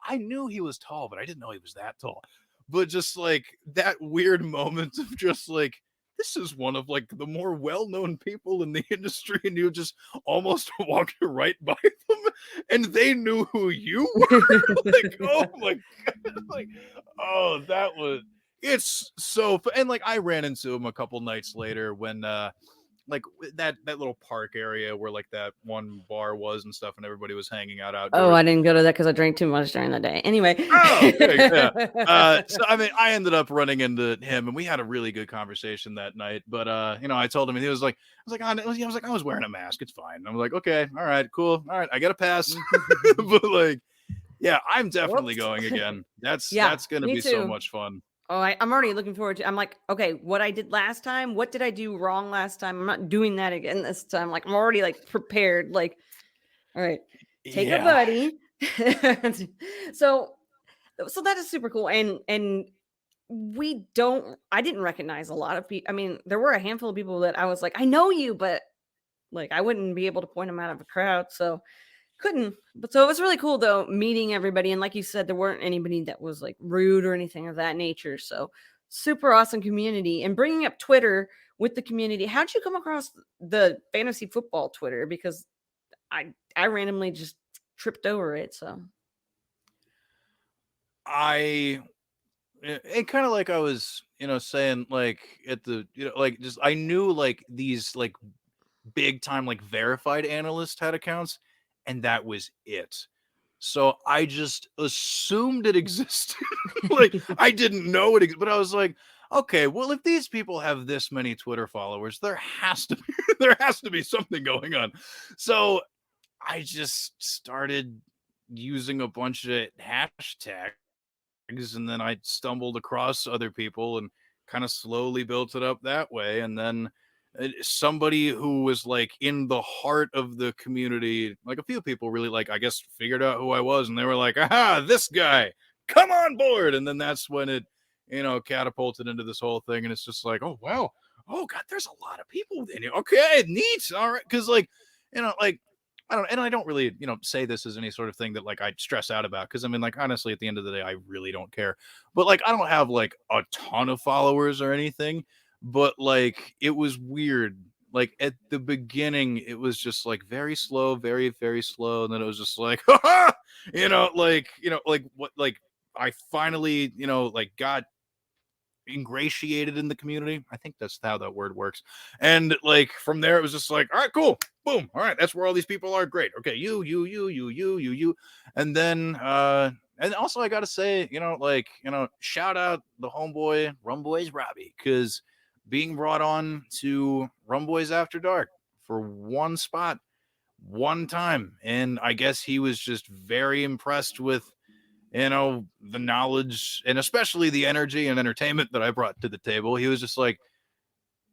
I knew he was tall, but I didn't know he was that tall. But just like that weird moment of just like, this is one of like the more well-known people in the industry, and you just almost walked right by them, and they knew who you were. Like, oh my god, like, oh, it's so fun. And like I ran into him a couple nights later when like that little park area where like that one bar was and stuff, and everybody was hanging out outdoors. Oh, I didn't go to that because I drank too much during the day. Anyway. Oh, okay, yeah. So I mean, I ended up running into him, and we had a really good conversation that night. But I told him, and he was like, I was wearing a mask, it's fine. And I'm like, okay, all right, cool, all right, I got a pass. But like, yeah, I'm definitely going again. That's gonna be so much fun. Oh, I'm already looking forward to. I'm like, okay, what I did last time, what did I do wrong last time? I'm not doing that again this time. Like, I'm already like prepared. Like, all right, take a buddy. So that is super cool. And I didn't recognize a lot of people. I mean, there were a handful of people that I was like, I know you, but like I wouldn't be able to point them out of a crowd. So couldn't. But so it was really cool though, meeting everybody. And like you said, there weren't anybody that was like rude or anything of that nature. So super awesome community. And bringing up Twitter with the community, how'd you come across the fantasy football Twitter? Because I randomly just tripped over it. So I and kind of like I was, saying like at the, like just I knew like these like big time like verified analysts had accounts, and that was it. So I just assumed it existed. Like I didn't know it, but I was like, okay, well, if these people have this many Twitter followers, there has to be there has to be something going on. So I just started using a bunch of hashtags, and then I stumbled across other people and kind of slowly built it up that way. And then somebody who was like in the heart of the community, like a few people really like, I guess, figured out who I was, and they were like, aha, this guy, come on board. And then that's when it, catapulted into this whole thing. And it's just like, oh, wow. Oh, God, there's a lot of people in here. Okay, neat. All right. Cause like, like, I don't, and I don't really, say this as any sort of thing that like I stress out about. Cause I mean, like, honestly, at the end of the day, I really don't care. But like, I don't have like a ton of followers or anything, but like, it was weird. Like at the beginning, it was just like very slow, very, very slow. And then it was just like, like what, like I finally, like got ingratiated in the community. I think that's how that word works. And like from there, it was just like, all right, cool, boom, all right, that's where all these people are. Great. Okay, you. And then and also I gotta say, shout out the homeboy Rumboys Robbie, because being brought on to Rumboys After Dark for one spot, one time, and I guess he was just very impressed with the knowledge and especially the energy and entertainment that I brought to the table. He was just like,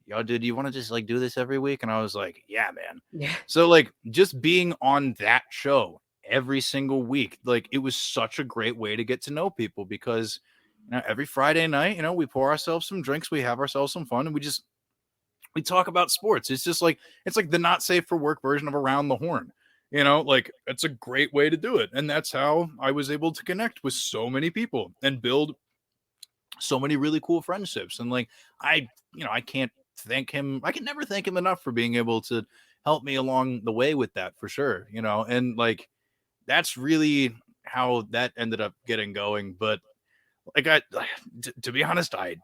yo, dude, you want to just like do this every week? And I was like, yeah, man. yeah. So like just being on that show every single week, like it was such a great way to get to know people, because every Friday night, we pour ourselves some drinks, we have ourselves some fun, and we talk about sports. It's just like, it's like the not safe for work version of Around the Horn. Like it's a great way to do it. And that's how I was able to connect with so many people and build so many really cool friendships. And like, I can't thank him. I can never thank him enough for being able to help me along the way with that, for sure. And like, that's really how that ended up getting going. But like, to be honest, I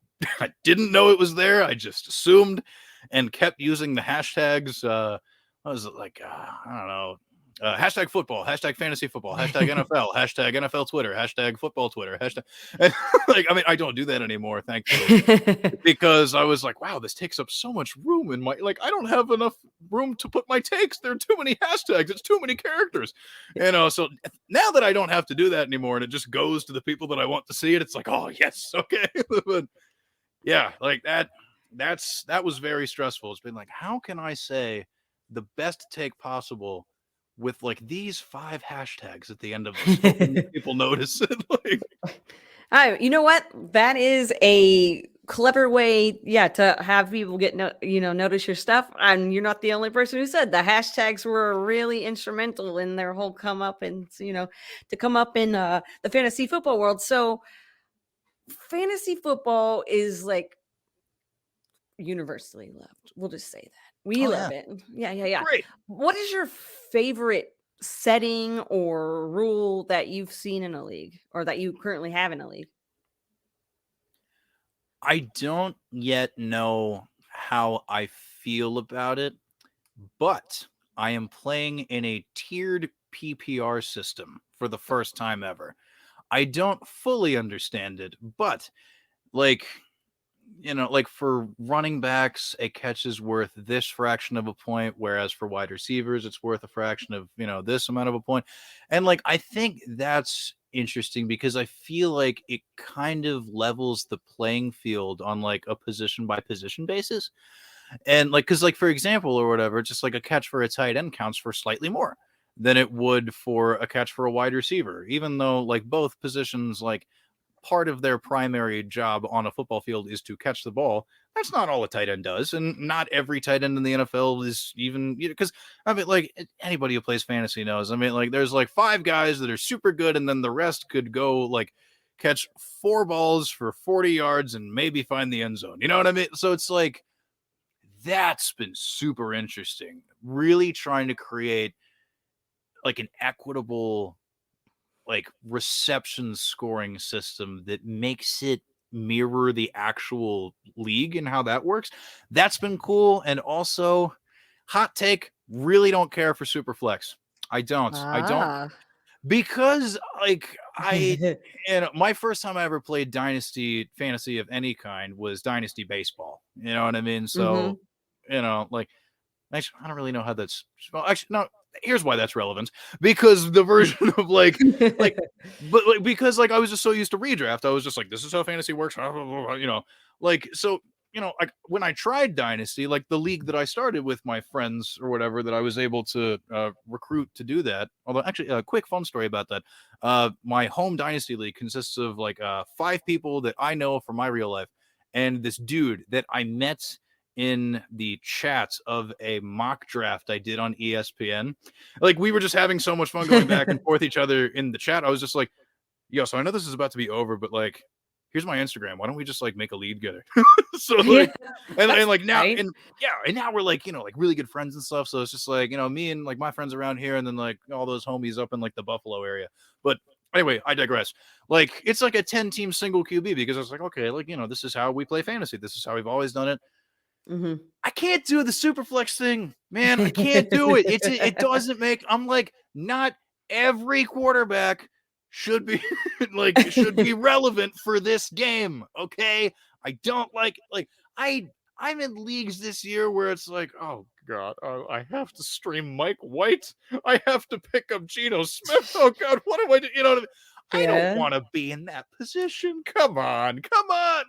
didn't know it was there. I just assumed and kept using the hashtags. What was it like? I don't know. Hashtag football, hashtag fantasy football, hashtag NFL, hashtag NFL Twitter, hashtag football Twitter, hashtag. Like, I mean, I don't do that anymore, thankfully, because I was like, wow, this takes up so much room in my, like, I don't have enough room to put my takes. There are too many hashtags. It's too many characters, So now that I don't have to do that anymore, and it just goes to the people that I want to see it, it's like, oh yes, okay. But yeah, like that was very stressful. It's been like, how can I say the best take possible with like these 5 hashtags at the end of this, hoping that people notice it? Like, You know what? That is a clever way, yeah, to have people get notice your stuff. And you're not the only person who said the hashtags were really instrumental in their whole come up, and to come up in the fantasy football world. So fantasy football is like universally loved. We'll just say that. We oh love yeah, it. Yeah. great. What is your favorite setting or rule that you've seen in a league, or that you currently have in a league? I don't yet know how I feel about it, but I am playing in a tiered PPR system for the first time ever. I don't fully understand it, but like, like for running backs, a catch is worth this fraction of a point, whereas for wide receivers, it's worth a fraction of, this amount of a point. And like, I think that's interesting because I feel like it kind of levels the playing field on like a position by position basis. And like, cause like, for example, or whatever, just like a catch for a tight end counts for slightly more than it would for a catch for a wide receiver, even though like both positions, like, part of their primary job on a football field is to catch the ball. That's not all a tight end does, and not every tight end in the NFL is even, because I mean, like, anybody who plays fantasy knows. I mean, like, there's like 5 guys that are super good, and then the rest could go like catch 4 balls for 40 yards and maybe find the end zone. You know what I mean? So it's like, that's been super interesting. Really trying to create like an equitable like reception scoring system that makes it mirror the actual league and how that works. That's been cool. And also, hot take, really don't care for super flex. I don't, because like and my first time I ever played dynasty fantasy of any kind was dynasty baseball. You know what I mean? So, like, actually, I don't really know how that's. Well, actually, no. Here's why that's relevant. Because the version of but like, because like I was just so used to redraft, I was just like, this is how fantasy works. Like, so, like when I tried Dynasty, like the league that I started with my friends or whatever, that I was able to recruit to do that. Although, actually, a quick fun story about that. My home Dynasty league consists of like 5 people that I know from my real life, and this dude that I met in the chats of a mock draft I did on ESPN. Like, we were just having so much fun going back and forth each other in the chat. I was just like, yo, so I know this is about to be over, but like, here's my Instagram. Why don't we just like make a lead getter? So like, and like now, right? and now we're like, like really good friends and stuff. So it's just like, me and like my friends around here, and then like all those homies up in like the Buffalo area. But anyway, I digress. Like, it's like a 10-team single QB, because I was like, okay, like, this is how we play fantasy. This is how we've always done it. Mm-hmm. I can't do the super flex thing, man. I can't do it. It doesn't make. I'm like, not every quarterback should be should be relevant for this game. Okay, I don't like I'm in leagues this year where it's like, oh God, I have to stream Mike White. I have to pick up Geno Smith. Oh God, what do I do? You know what I mean? I don't want to be in that position. Come on.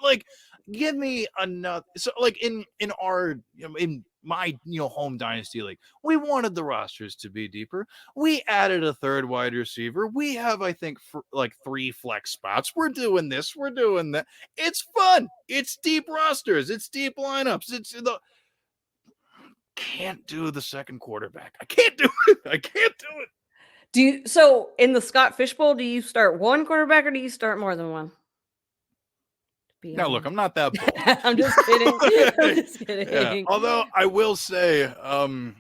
Like, give me another. So like in our in my home dynasty league, we wanted the rosters to be deeper. We added a 3rd wide receiver. We have, I think, like 3 flex spots. We're doing this. We're doing that. It's fun. It's deep rosters. It's deep lineups. It's the can't do the second quarterback. I can't do it. So in the Scott Fishbowl, do you start 1 quarterback or do you start more than 1? Now, look, I'm not that bold. I'm just kidding. Yeah. Although I will say, oh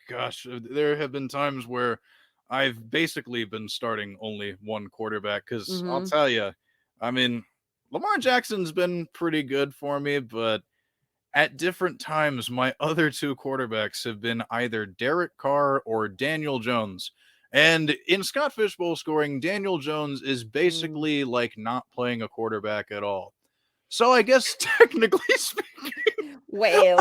gosh, there have been times where I've basically been starting only 1 quarterback, because I'll tell you, I mean, Lamar Jackson's been pretty good for me, but at different times, my other 2 quarterbacks have been either Derek Carr or Daniel Jones. And in Scott Fishbowl scoring, Daniel Jones is basically like not playing a quarterback at all. So I guess technically speaking, well,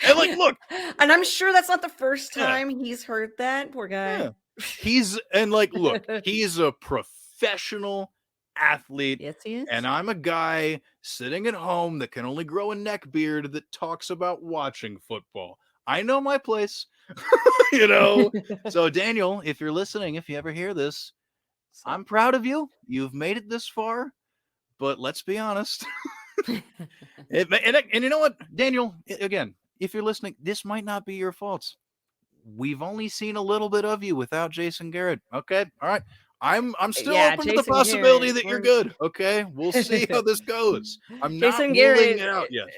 and like, look, and I'm sure that's not the first time he's heard that. Poor guy. Yeah. He's a professional athlete. Yes, he is. And I'm a guy sitting at home that can only grow a neck beard that talks about watching football. I know my place. So Daniel, if you're listening, if you ever hear this, I'm proud of you. You've made it this far, but let's be honest. And you know what, Daniel, again, if you're listening, this might not be your fault. We've only seen a little bit of you without Jason Garrett. Okay. All right. I'm still open to the possibility that you're good. Okay. We'll see how this goes. I'm Jason not Garrett, ruling it out yet.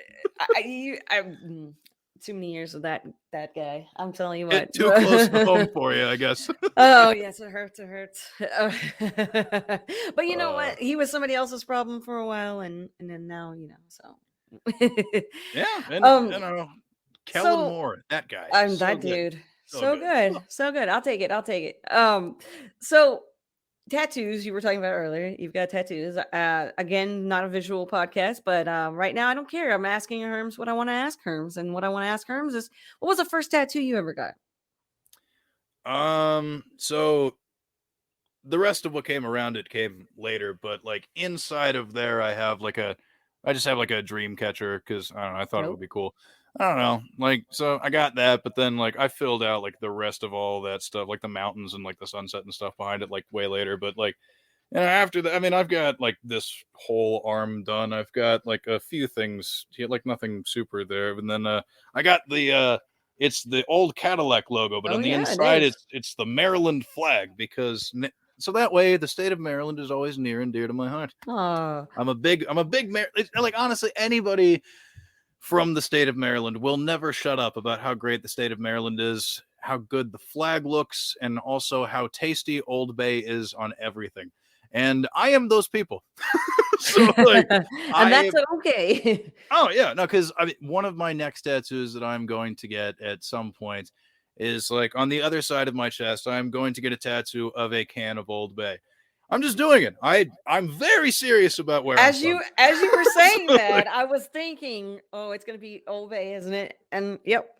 Too many years with that guy. I'm telling you what. Too close to home for you, I guess. Oh yes, it hurts. But you know what? He was somebody else's problem for a while, and then now so. Yeah, and Kellen Moore, that guy. I'm that dude. So good. I'll take it. So tattoos, you were talking about earlier. You've got tattoos. Again, not a visual podcast, but right now I don't care. I'm asking Herms what I want to ask Herms, and what I want to ask Herms is, what was the first tattoo you ever got? So the rest of what came around it came later, but like inside of there, I just have like a dream catcher, because I don't know, I thought it would be cool. I don't know, like, so I got that, but then like I filled out like the rest of all that stuff, like the mountains and like the sunset and stuff behind it, like way later. But like, And after that, I mean, I've got like this whole arm done. I've got like a few things, like nothing super there. And then I got the it's the old Cadillac logo, but Oh on the yeah, it inside is. it's the Maryland flag because so that way the state of Maryland is always near and dear to my heart. Oh, I'm a big like honestly anybody from the state of Maryland will never shut up about how great the state of Maryland is, how good the flag looks, and also how tasty Old Bay is on everything. And I am those people. So like and that's I okay. oh yeah, no, because I mean one of my next tattoos that I'm going to get at some point is like on the other side of my chest, I'm going to get a tattoo of a can of Old Bay. I'm just doing it. I'm very serious about where I'm from. As you were saying So, that, I was thinking, oh, it's gonna be Old Bay, isn't it? And yep,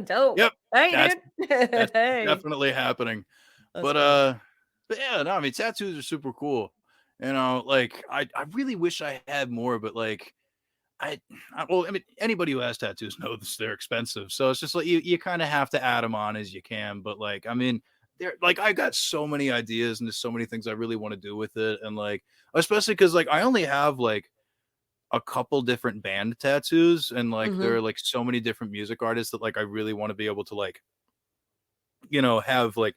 dope. yep, Hey, that's dude. that's Hey, definitely happening. that's But funny. but yeah, no, I mean tattoos are super cool. You know, like I really wish I had more, but like well, I mean anybody who has tattoos knows they're expensive. So it's just like you kind of have to add them on as you can. But like I mean, they're like I got so many ideas and there's so many things I really want to do with it, and like especially because like I only have like a couple different band tattoos, and like there Hmm. are like so many different music artists that like I really want to be able to like have like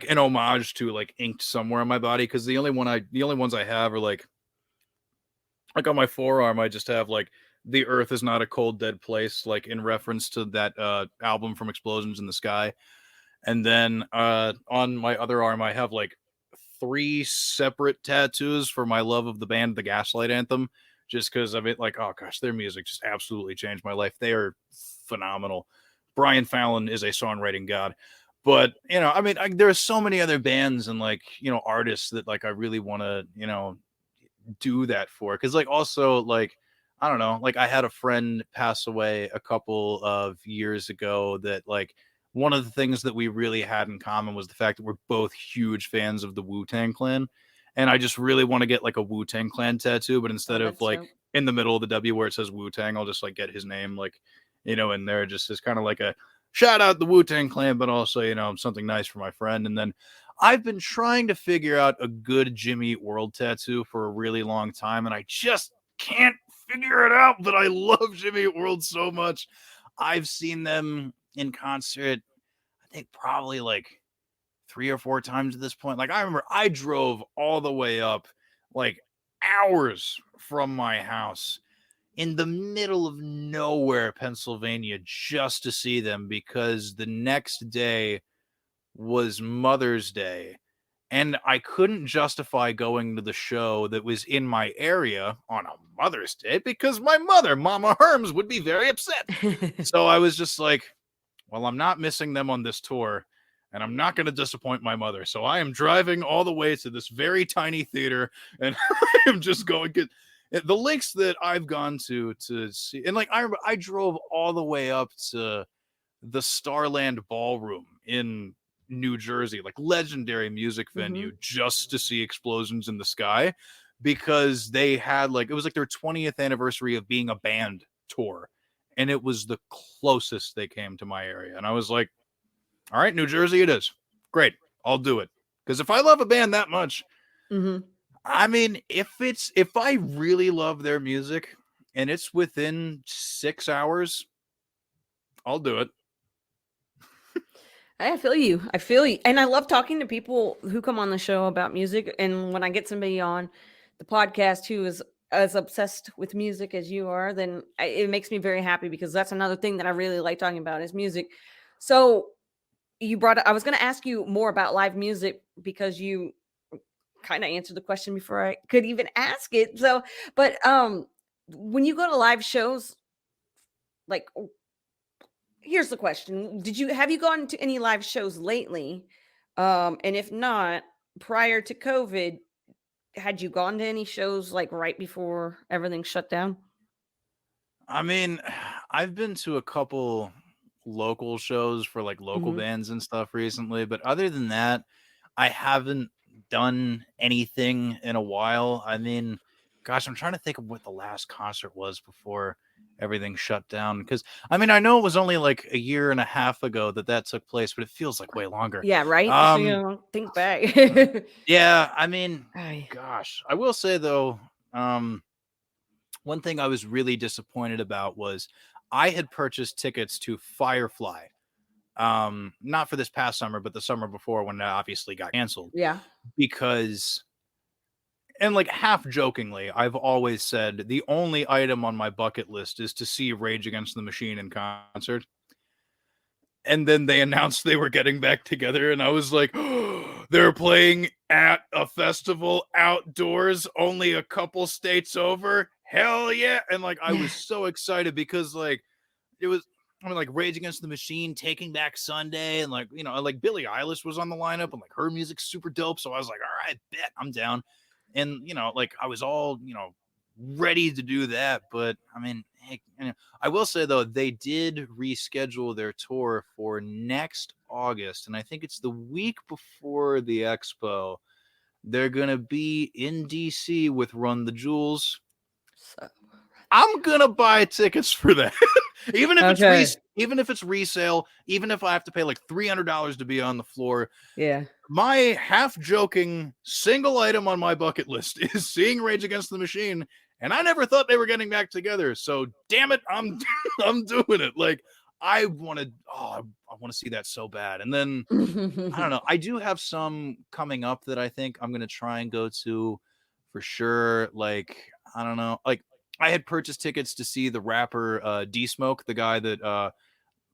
an homage to like inked somewhere on my body because the only ones I have are like on my forearm I just have like the earth is not a cold dead place like in reference to that album from Explosions in the Sky. And then on my other arm I have like three separate tattoos for my love of the band The Gaslight Anthem, just because of it. Like, oh gosh, their music just absolutely changed my life. They are phenomenal. Brian Fallon is a songwriting god. But I mean, there are so many other bands and like artists that like I really want to do that for. Because like also like I don't know, like I had a friend pass away a couple of years ago that like one of the things that we really had in common was the fact that we're both huge fans of the Wu-Tang Clan. And I just really want to get like a Wu-Tang Clan tattoo, but Oh, instead of that's like dope. in the middle of the W where it says Wu-Tang, I'll just like get his name like in there just as kind of like a shout out the Wu-Tang Clan, but also, something nice for my friend. And then I've been trying to figure out a good Jimmy Eat World tattoo for a really long time, and I just can't figure it out. But I love Jimmy Eat World so much. I've seen them in concert, I think probably like 3 or 4 times at this point. Like I remember I drove all the way up like hours from my house in the middle of nowhere, Pennsylvania, just to see them because the next day was Mother's Day. And I couldn't justify going to the show that was in my area on a Mother's Day because my mother, Mama Herms, would be very upset. So I was just like, well, I'm not missing them on this tour, and I'm not going to disappoint my mother. So I am driving all the way to this very tiny theater, and I am just going to the links that I've gone to see. And like I drove all the way up to the Starland Ballroom in New Jersey, like legendary music Hmm. venue, just to see Explosions in the Sky because they had like it was like their 20th anniversary of being a band tour, and it was the closest they came to my area. And I was like, all right, New Jersey it is. Great. I'll do it. Because if I love a band that much, Hmm. I mean, if I really love their music and it's within 6 hours, I'll do it. I feel you. I feel you. And I love talking to people who come on the show about music. And when I get somebody on the podcast who is as obsessed with music as you are, then it makes me very happy because that's another thing that I really like talking about is music. So you brought I was going to ask you more about live music because you kind of answered the question before I could even ask it. So, but when you go to live shows, like here's the question. Have you gone to any live shows lately? And if not, prior to COVID, had you gone to any shows like right before everything shut down? I mean, I've been to a couple local shows for like local Hmm. bands and stuff recently, but other than that, I haven't done anything in a while. I mean, gosh, I'm trying to think of what the last concert was before. everything shut down. Because I mean, I know it was only like a year and a half ago that took place, but it feels like way longer. Yeah, right? So, think back. Yeah, I mean, Ay. gosh, I will say though, one thing I was really disappointed about was I had purchased tickets to Firefly. Not for this past summer, but the summer before when it obviously got canceled. Yeah. Because, and like half jokingly, I've always said the only item on my bucket list is to see Rage Against the Machine in concert. And then they announced they were getting back together, and I was like, oh, they're playing at a festival outdoors, only a couple states over. Hell yeah. And like, I was so excited because like it was, I mean, like Rage Against the Machine, Taking Back Sunday, and like, you know, like Billie Eilish was on the lineup, and like her music's super dope. So I was like, all right, bet I'm down. And you know, like I was all, you know, ready to do that. But I mean, heck, you know, I will say though, they did reschedule their tour for next August, and I think it's the week before the expo. They're gonna be in DC with Run the Jewels. So, I'm gonna buy tickets for that. even if Okay. it's resale, even if I have to pay like $300 to be on the floor. yeah. My half joking single item on my bucket list is seeing Rage Against the Machine, and I never thought they were getting back together. So damn it, I'm I'm doing it. Like I want to see that so bad. And then I don't know. I do have some coming up that I think I'm gonna try and go to for sure. Like I don't know. Like I had purchased tickets to see the rapper D Smoke, the guy that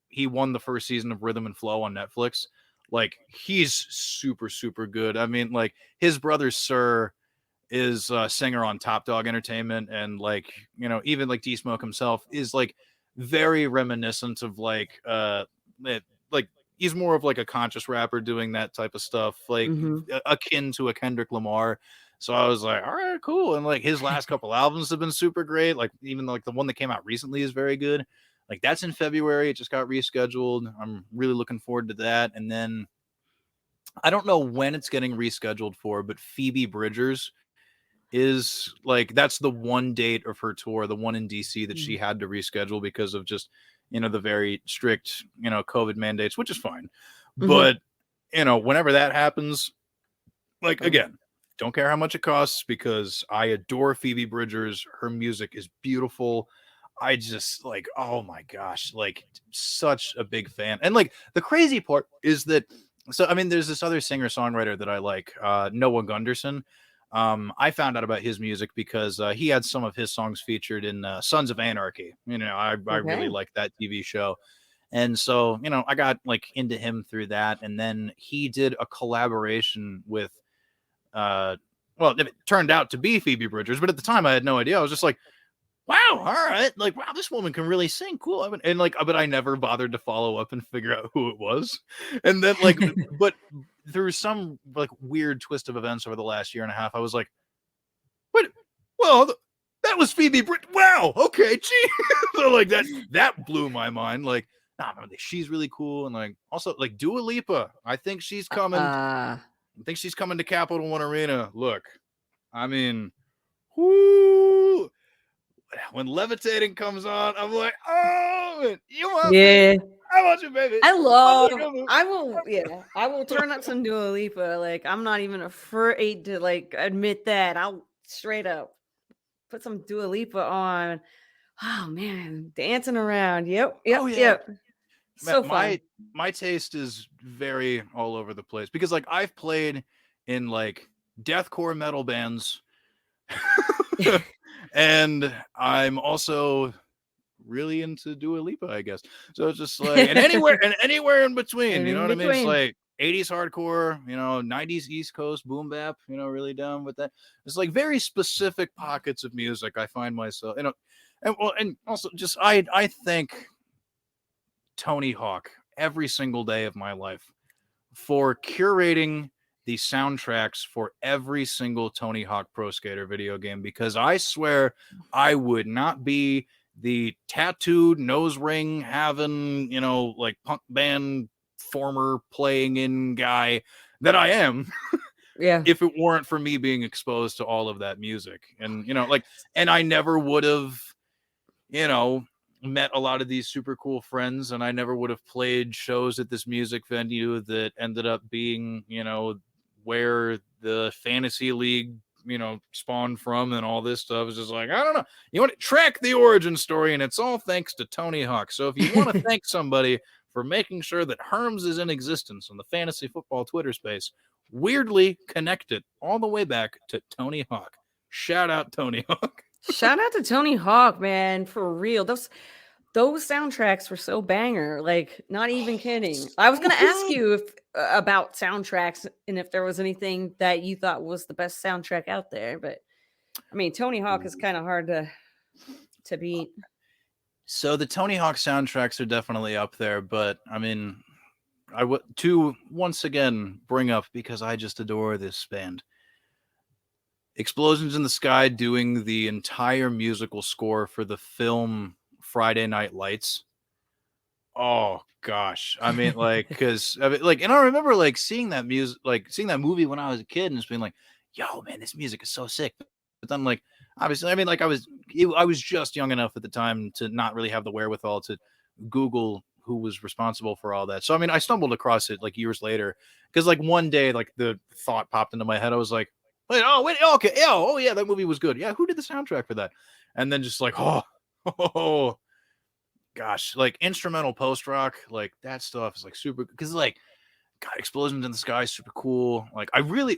he won the first season of Rhythm and Flow on Netflix. Like he's super super good. I mean, like his brother Sir is a singer on Top Dog Entertainment, and like you know, even like D Smoke himself is like very reminiscent of like like he's more of like a conscious rapper doing that type of stuff, like akin to a Kendrick Lamar. So I was like, all right, cool. And like his last couple albums have been super great. Like even like the one that came out recently is very good. Like that's in February. It just got rescheduled. I'm really looking forward to that. And then I don't know when it's getting rescheduled for, but Phoebe Bridgers is like that's the one date of her tour, the one in DC that she had to reschedule because of just, you know, the very strict, you know, COVID mandates, which is fine. But, you know, whenever that happens, like again, don't care how much it costs because I adore Phoebe Bridgers. Her music is beautiful. I just like, oh my gosh, like such a big fan. And like the crazy part is that, so I mean, there's this other singer songwriter that I like, Noah Gunderson. I found out about his music because he had some of his songs featured in Sons of Anarchy. You know, I really like that TV show. And so, you know, I got like into him through that. And then he did a collaboration with, well, it turned out to be Phoebe Bridgers, but at the time I had no idea. I was just like, wow, all right. Like, wow, this woman can really sing. Cool. And like, but I never bothered to follow up and figure out who it was. And then like, but through some like weird twist of events over the last year and a half, I was like, wait, well, that was Phoebe wow. Okay. Gee. So like that blew my mind. Like, nah, she's really cool. And like, also like Dua Lipa, I think she's coming. I think she's coming to Capital One Arena. Look, I mean, whoo. When Levitating comes on, I'm like, oh, you want me? I want you, baby. I will turn up some Dua Lipa. Like, I'm not even afraid to like admit that. I'll straight up put some Dua Lipa on. Oh man, dancing around. Yep. So fun. My taste is very all over the place because like I've played in like deathcore metal bands. And I'm also really into Dua Lipa, I guess. So it's just like and anywhere in between, you know what I mean? It's like 80s hardcore, you know, 90s East Coast boom bap, you know, really down with that. It's like very specific pockets of music I find myself, you know, and also just I thank Tony Hawk every single day of my life for curating the soundtracks for every single Tony Hawk Pro Skater video game because I swear I would not be the tattooed nose ring having, you know, like punk band former playing in guy that I am. If it weren't for me being exposed to all of that music. And, you know, like, and I never would have you know, met a lot of these super cool friends, and I never would have played shows at this music venue that ended up being, where the fantasy league, spawned from and all this stuff. Is just like, I don't know. You want to track the origin story, and it's all thanks to Tony Hawk. So if you want to thank somebody for making sure that Herms is in existence on the fantasy football Twitter space, weirdly connect it all the way back to Tony Hawk. Shout out Tony Hawk. Shout out to Tony Hawk, man, for real. Those soundtracks were so banger, like not even kidding. I was So gonna ask good. you if about soundtracks and if there was anything that you thought was the best soundtrack out there, but I mean, Tony Hawk is kind of hard to beat. So the Tony Hawk soundtracks are definitely up there, but I mean, I would to once again bring up, because I just adore this band. Explosions in the Sky doing the entire musical score for the film Friday Night Lights. Oh gosh. I mean, like, because I mean, like, and I remember like seeing that music, like seeing that movie when I was a kid, and just being like, "Yo, man, this music is so sick." But then, like, obviously, I mean, like, I was just young enough at the time to not really have the wherewithal to Google who was responsible for all that. So, I mean, I stumbled across it like years later, because like one day, like the thought popped into my head. I was like, wait, okay, yeah, that movie was good. Yeah, who did the soundtrack for that? And then just like, oh, gosh, like instrumental post rock, like that stuff is like super, because like, God, Explosions in the Sky is super cool. Like,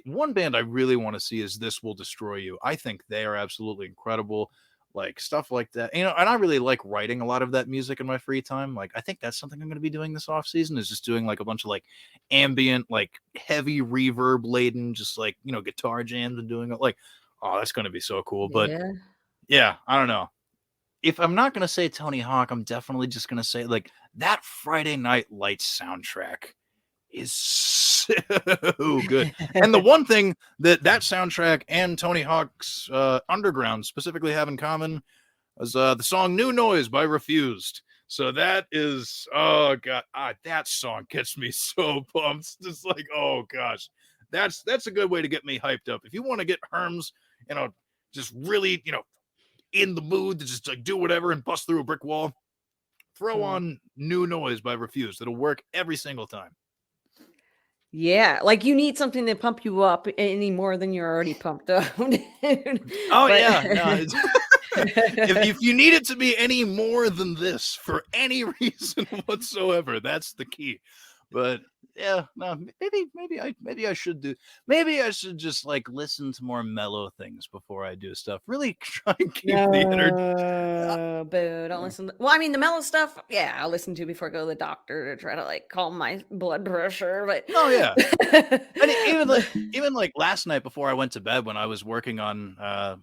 one band I really want to see is This Will Destroy You. I think they are absolutely incredible. Like stuff like that, and I really like writing a lot of that music in my free time. Like, I think that's something I'm going to be doing this off season, is just doing like a bunch of like ambient, like heavy reverb laden, just like, guitar jams, and doing it like, oh, that's going to be so cool. But Yeah. yeah, I don't know. If I'm not going to say Tony Hawk, I'm definitely just going to say like that Friday Night Lights soundtrack is so good. And the one thing that soundtrack and Tony Hawk's Underground specifically have in common is the song New Noise by Refused. So that is, oh god, that song gets me so pumped. It's just like, oh gosh, that's a good way to get me hyped up. If you want to get Herms, just really, in the mood to just like do whatever and bust through a brick wall, throw Oh. on New Noise by Refused. It'll work every single time. Yeah, like you need something to pump you up any more than you're already pumped up. Oh But yeah, no. If you need it to be any more than this for any reason whatsoever, that's the key. But yeah, no, maybe I should do. Maybe I should just like listen to more mellow things before I do stuff. Really try and keep the energy. no, boo, don't listen. Well, I mean, the mellow stuff, yeah, I'll listen to before I go to the doctor to try to like calm my blood pressure. But, Oh yeah, and but even like last night before I went to bed, when I was working on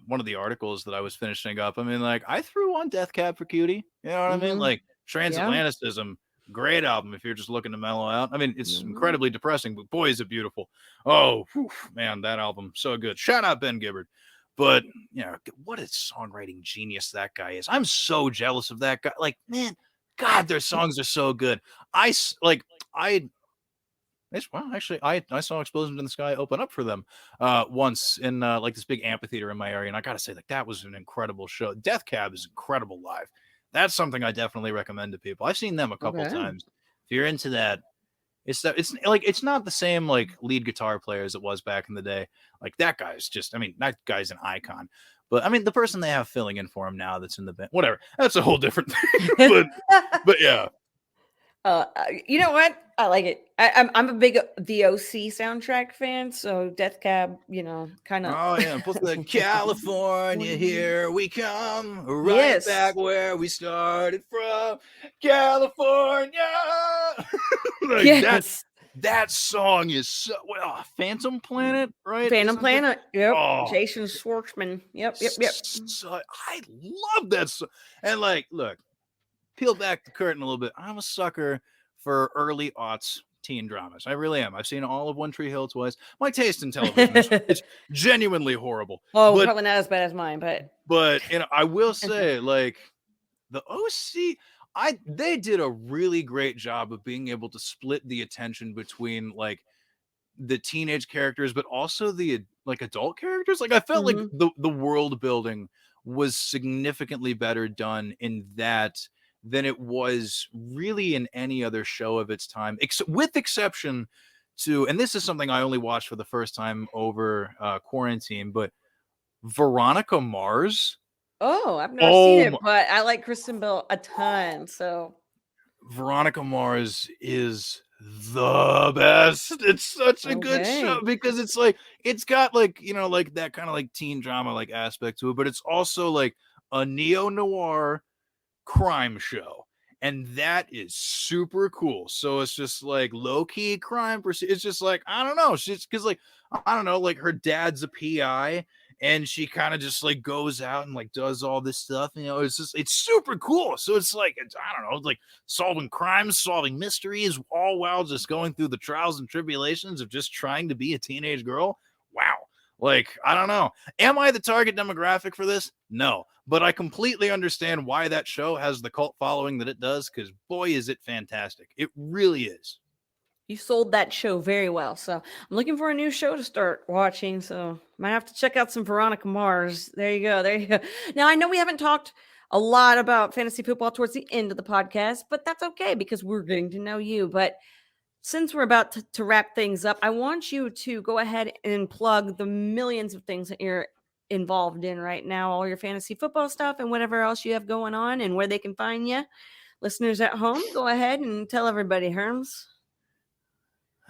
one of the articles that I was finishing up, I mean, like I threw on Death Cab for Cutie. You know what I mean? Mhm. Like Yeah. Transatlanticism, great album if you're just looking to mellow out. I mean, it's Mhm. incredibly depressing, but boy, is it beautiful. Oh, whew, man, that album so good. Shout out Ben Gibbard. But what a songwriting genius that guy is. I'm so jealous of that guy. Like, man, God, their songs are so good. I well, actually, I saw Explosions in the Sky open up for them once in like this big amphitheater in my area, and I gotta say, like, that was an incredible show. Death Cab is incredible live. That's something I definitely recommend to people. I've seen them a couple Okay. times. If you're into that, it's like it's not the same like lead guitar player as it was back in the day. Like that guy's just, I mean, that guy's an icon. But I mean, the person they have filling in for him now that's in the band, whatever. That's a whole different thing. But yeah. You know what? I like it. I'm a big The OC soundtrack fan, so Death Cab, kind of. Oh yeah, put the California, here we come, right Yes. back where we started from, California. Like that. Yes. That song is so well, Phantom Planet, right? Phantom Isn't that? Planet. Yep. Oh, Jason Schwartzman. Yep. Yep. Yep. so, I love that song. And like, look, peel back the curtain a little bit. I'm a sucker for early aughts teen dramas. I really am. I've seen all of One Tree Hill twice. My taste in television is it's genuinely horrible. Oh, But probably not as bad as mine, but I will say, like, the OC, they did a really great job of being able to split the attention between like the teenage characters, but also the like adult characters. Like I felt like Mhm. the world building was significantly better done in that than it was really in any other show of its time, with exception to, and this is something I only watched for the first time over quarantine, but Veronica Mars. Oh, I've never seen Oh, it, but I like Kristen Bell a ton. So Veronica Mars is the best. It's such a good show okay. because it's like it's got like, you know, like that kind of like teen drama like aspect to it, but it's also like a neo-noir crime show. And that is super cool. So it's just like low-key crime. It's just like, I don't know. She's because like, I don't know, like her dad's a PI and she kind of just like goes out and like does all this stuff. You know, it's just, it's super cool. So it's like, I don't know, like solving crimes, solving mysteries, all while just going through the trials and tribulations of just trying to be a teenage girl. Wow. Like, I don't know. Am I the target demographic for this? No. But I completely understand why that show has the cult following that it does, because boy, is it fantastic. It really is. You sold that show very well. So I'm looking for a new show to start watching. So might have to check out some Veronica Mars. There you go. There you go. Now I know we haven't talked a lot about fantasy football towards the end of the podcast, but that's okay because we're getting to know you. But since we're about to wrap things up, I want you to go ahead and plug the millions of things that you're involved in right now, all your fantasy football stuff and whatever else you have going on and where they can find you. Listeners at home, go ahead and tell everybody, Herms.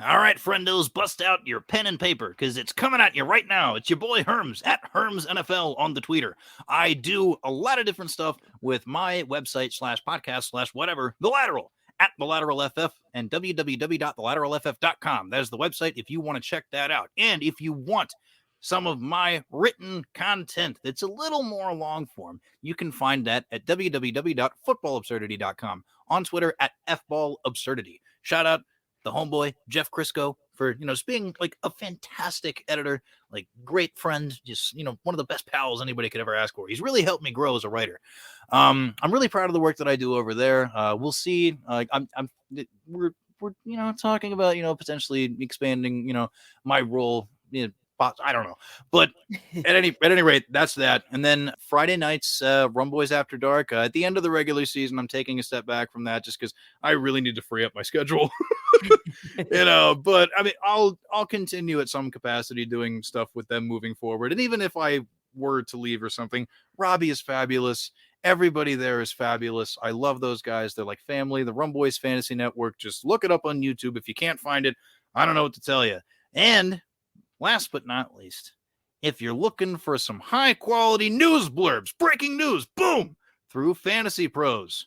All right, friendos, bust out your pen and paper because it's coming at you right now. It's your boy Herms at Herms NFL on the Twitter. I do a lot of different stuff with my website / podcast / whatever, The Lateral, at The Lateral FF and www.thelateralff.com. That is the website if you want to check that out. And if you want some of my written content that's a little more long form, you can find that at www.footballabsurdity.com, on Twitter at fballabsurdity. Shout out the homeboy Jeff Crisco for, you know, just being like a fantastic editor, like great friend, just, you know, one of the best pals anybody could ever ask for. He's really helped me grow as a writer. I'm really proud of the work that I do over there. We'll see. We're you know, talking about, you know, potentially expanding, you know, my role. You know, I don't know, but at any rate, that's that. And then Friday nights, Rum Boys After Dark. At the end of the regular season, I'm taking a step back from that just because I really need to free up my schedule. You know, but I mean, I'll continue at some capacity doing stuff with them moving forward. And even if I were to leave or something, Robbie is fabulous. Everybody there is fabulous. I love those guys. They're like family. The Rum Boys Fantasy Network. Just look it up on YouTube. If you can't find it, I don't know what to tell you. And last but not least, if you're looking for some high quality news blurbs, breaking news, boom, through Fantasy Pros.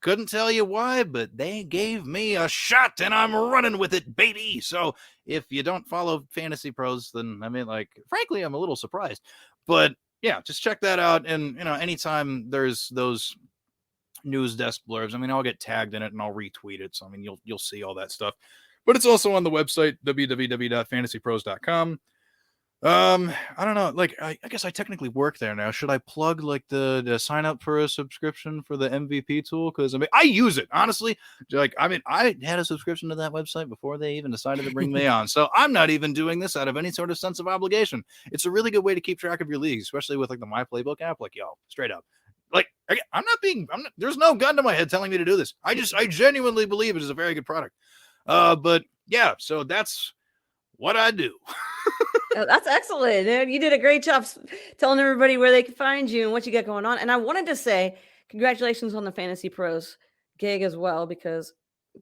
Couldn't tell you why, but they gave me a shot and I'm running with it, baby. So if you don't follow Fantasy Pros, then I mean, like, frankly, I'm a little surprised. But yeah, just check that out. And, you know, anytime there's those news desk blurbs, I mean, I'll get tagged in it and I'll retweet it. So, I mean, you'll see all that stuff. But it's also on the website, www.fantasypros.com. I don't know. Like, I guess I technically work there now. Should I plug like the sign up for a subscription for the MVP tool? Because I mean, I use it honestly. Like, I mean, I had a subscription to that website before they even decided to bring me on. So I'm not even doing this out of any sort of sense of obligation. It's a really good way to keep track of your leagues, especially with like the My Playbook app. Like, yo, straight up. Like, there's no gun to my head telling me to do this. I genuinely believe it is a very good product. But yeah, so that's what I do. Oh, that's excellent, dude. You did a great job telling everybody where they can find you and what you got going on. And I wanted to say congratulations on the Fantasy Pros gig as well, because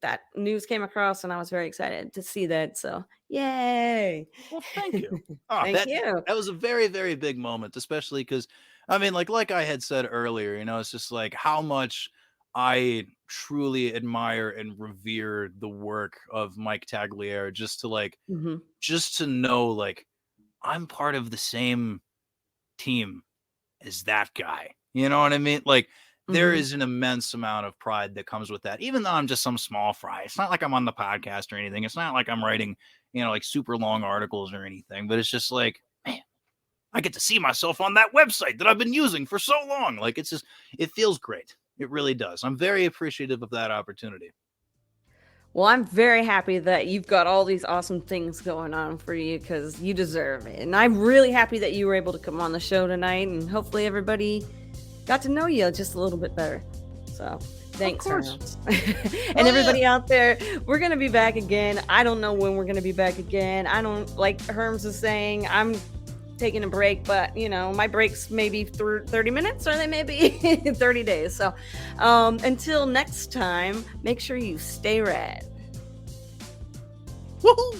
that news came across and I was very excited to see that. So yay. Well, thank you. Oh, Thank you. That was a very, very big moment, especially because, I mean, like I had said earlier, you know, it's just like how much I truly admire and revere the work of Mike Tagliere, just to know, like, I'm part of the same team as that guy. You know what I mean? Like, there is an immense amount of pride that comes with that, even though I'm just some small fry. It's not like I'm on the podcast or anything. It's not like I'm writing, you know, like super long articles or anything, but it's just like, man, I get to see myself on that website that I've been using for so long. Like, it feels great. It really does. I'm very appreciative of that opportunity. Well, I'm very happy that you've got all these awesome things going on for you because you deserve it. And I'm really happy that you were able to come on the show tonight, and hopefully everybody got to know you just a little bit better. So thanks, Herms. And everybody out there, we're going to be back again. I don't know when we're going to be back again. I don't, like Herms is saying, I'm taking a break, but you know, my breaks may be 30 minutes or they may be 30 days. So until next time, make sure you stay rad. Woohoo!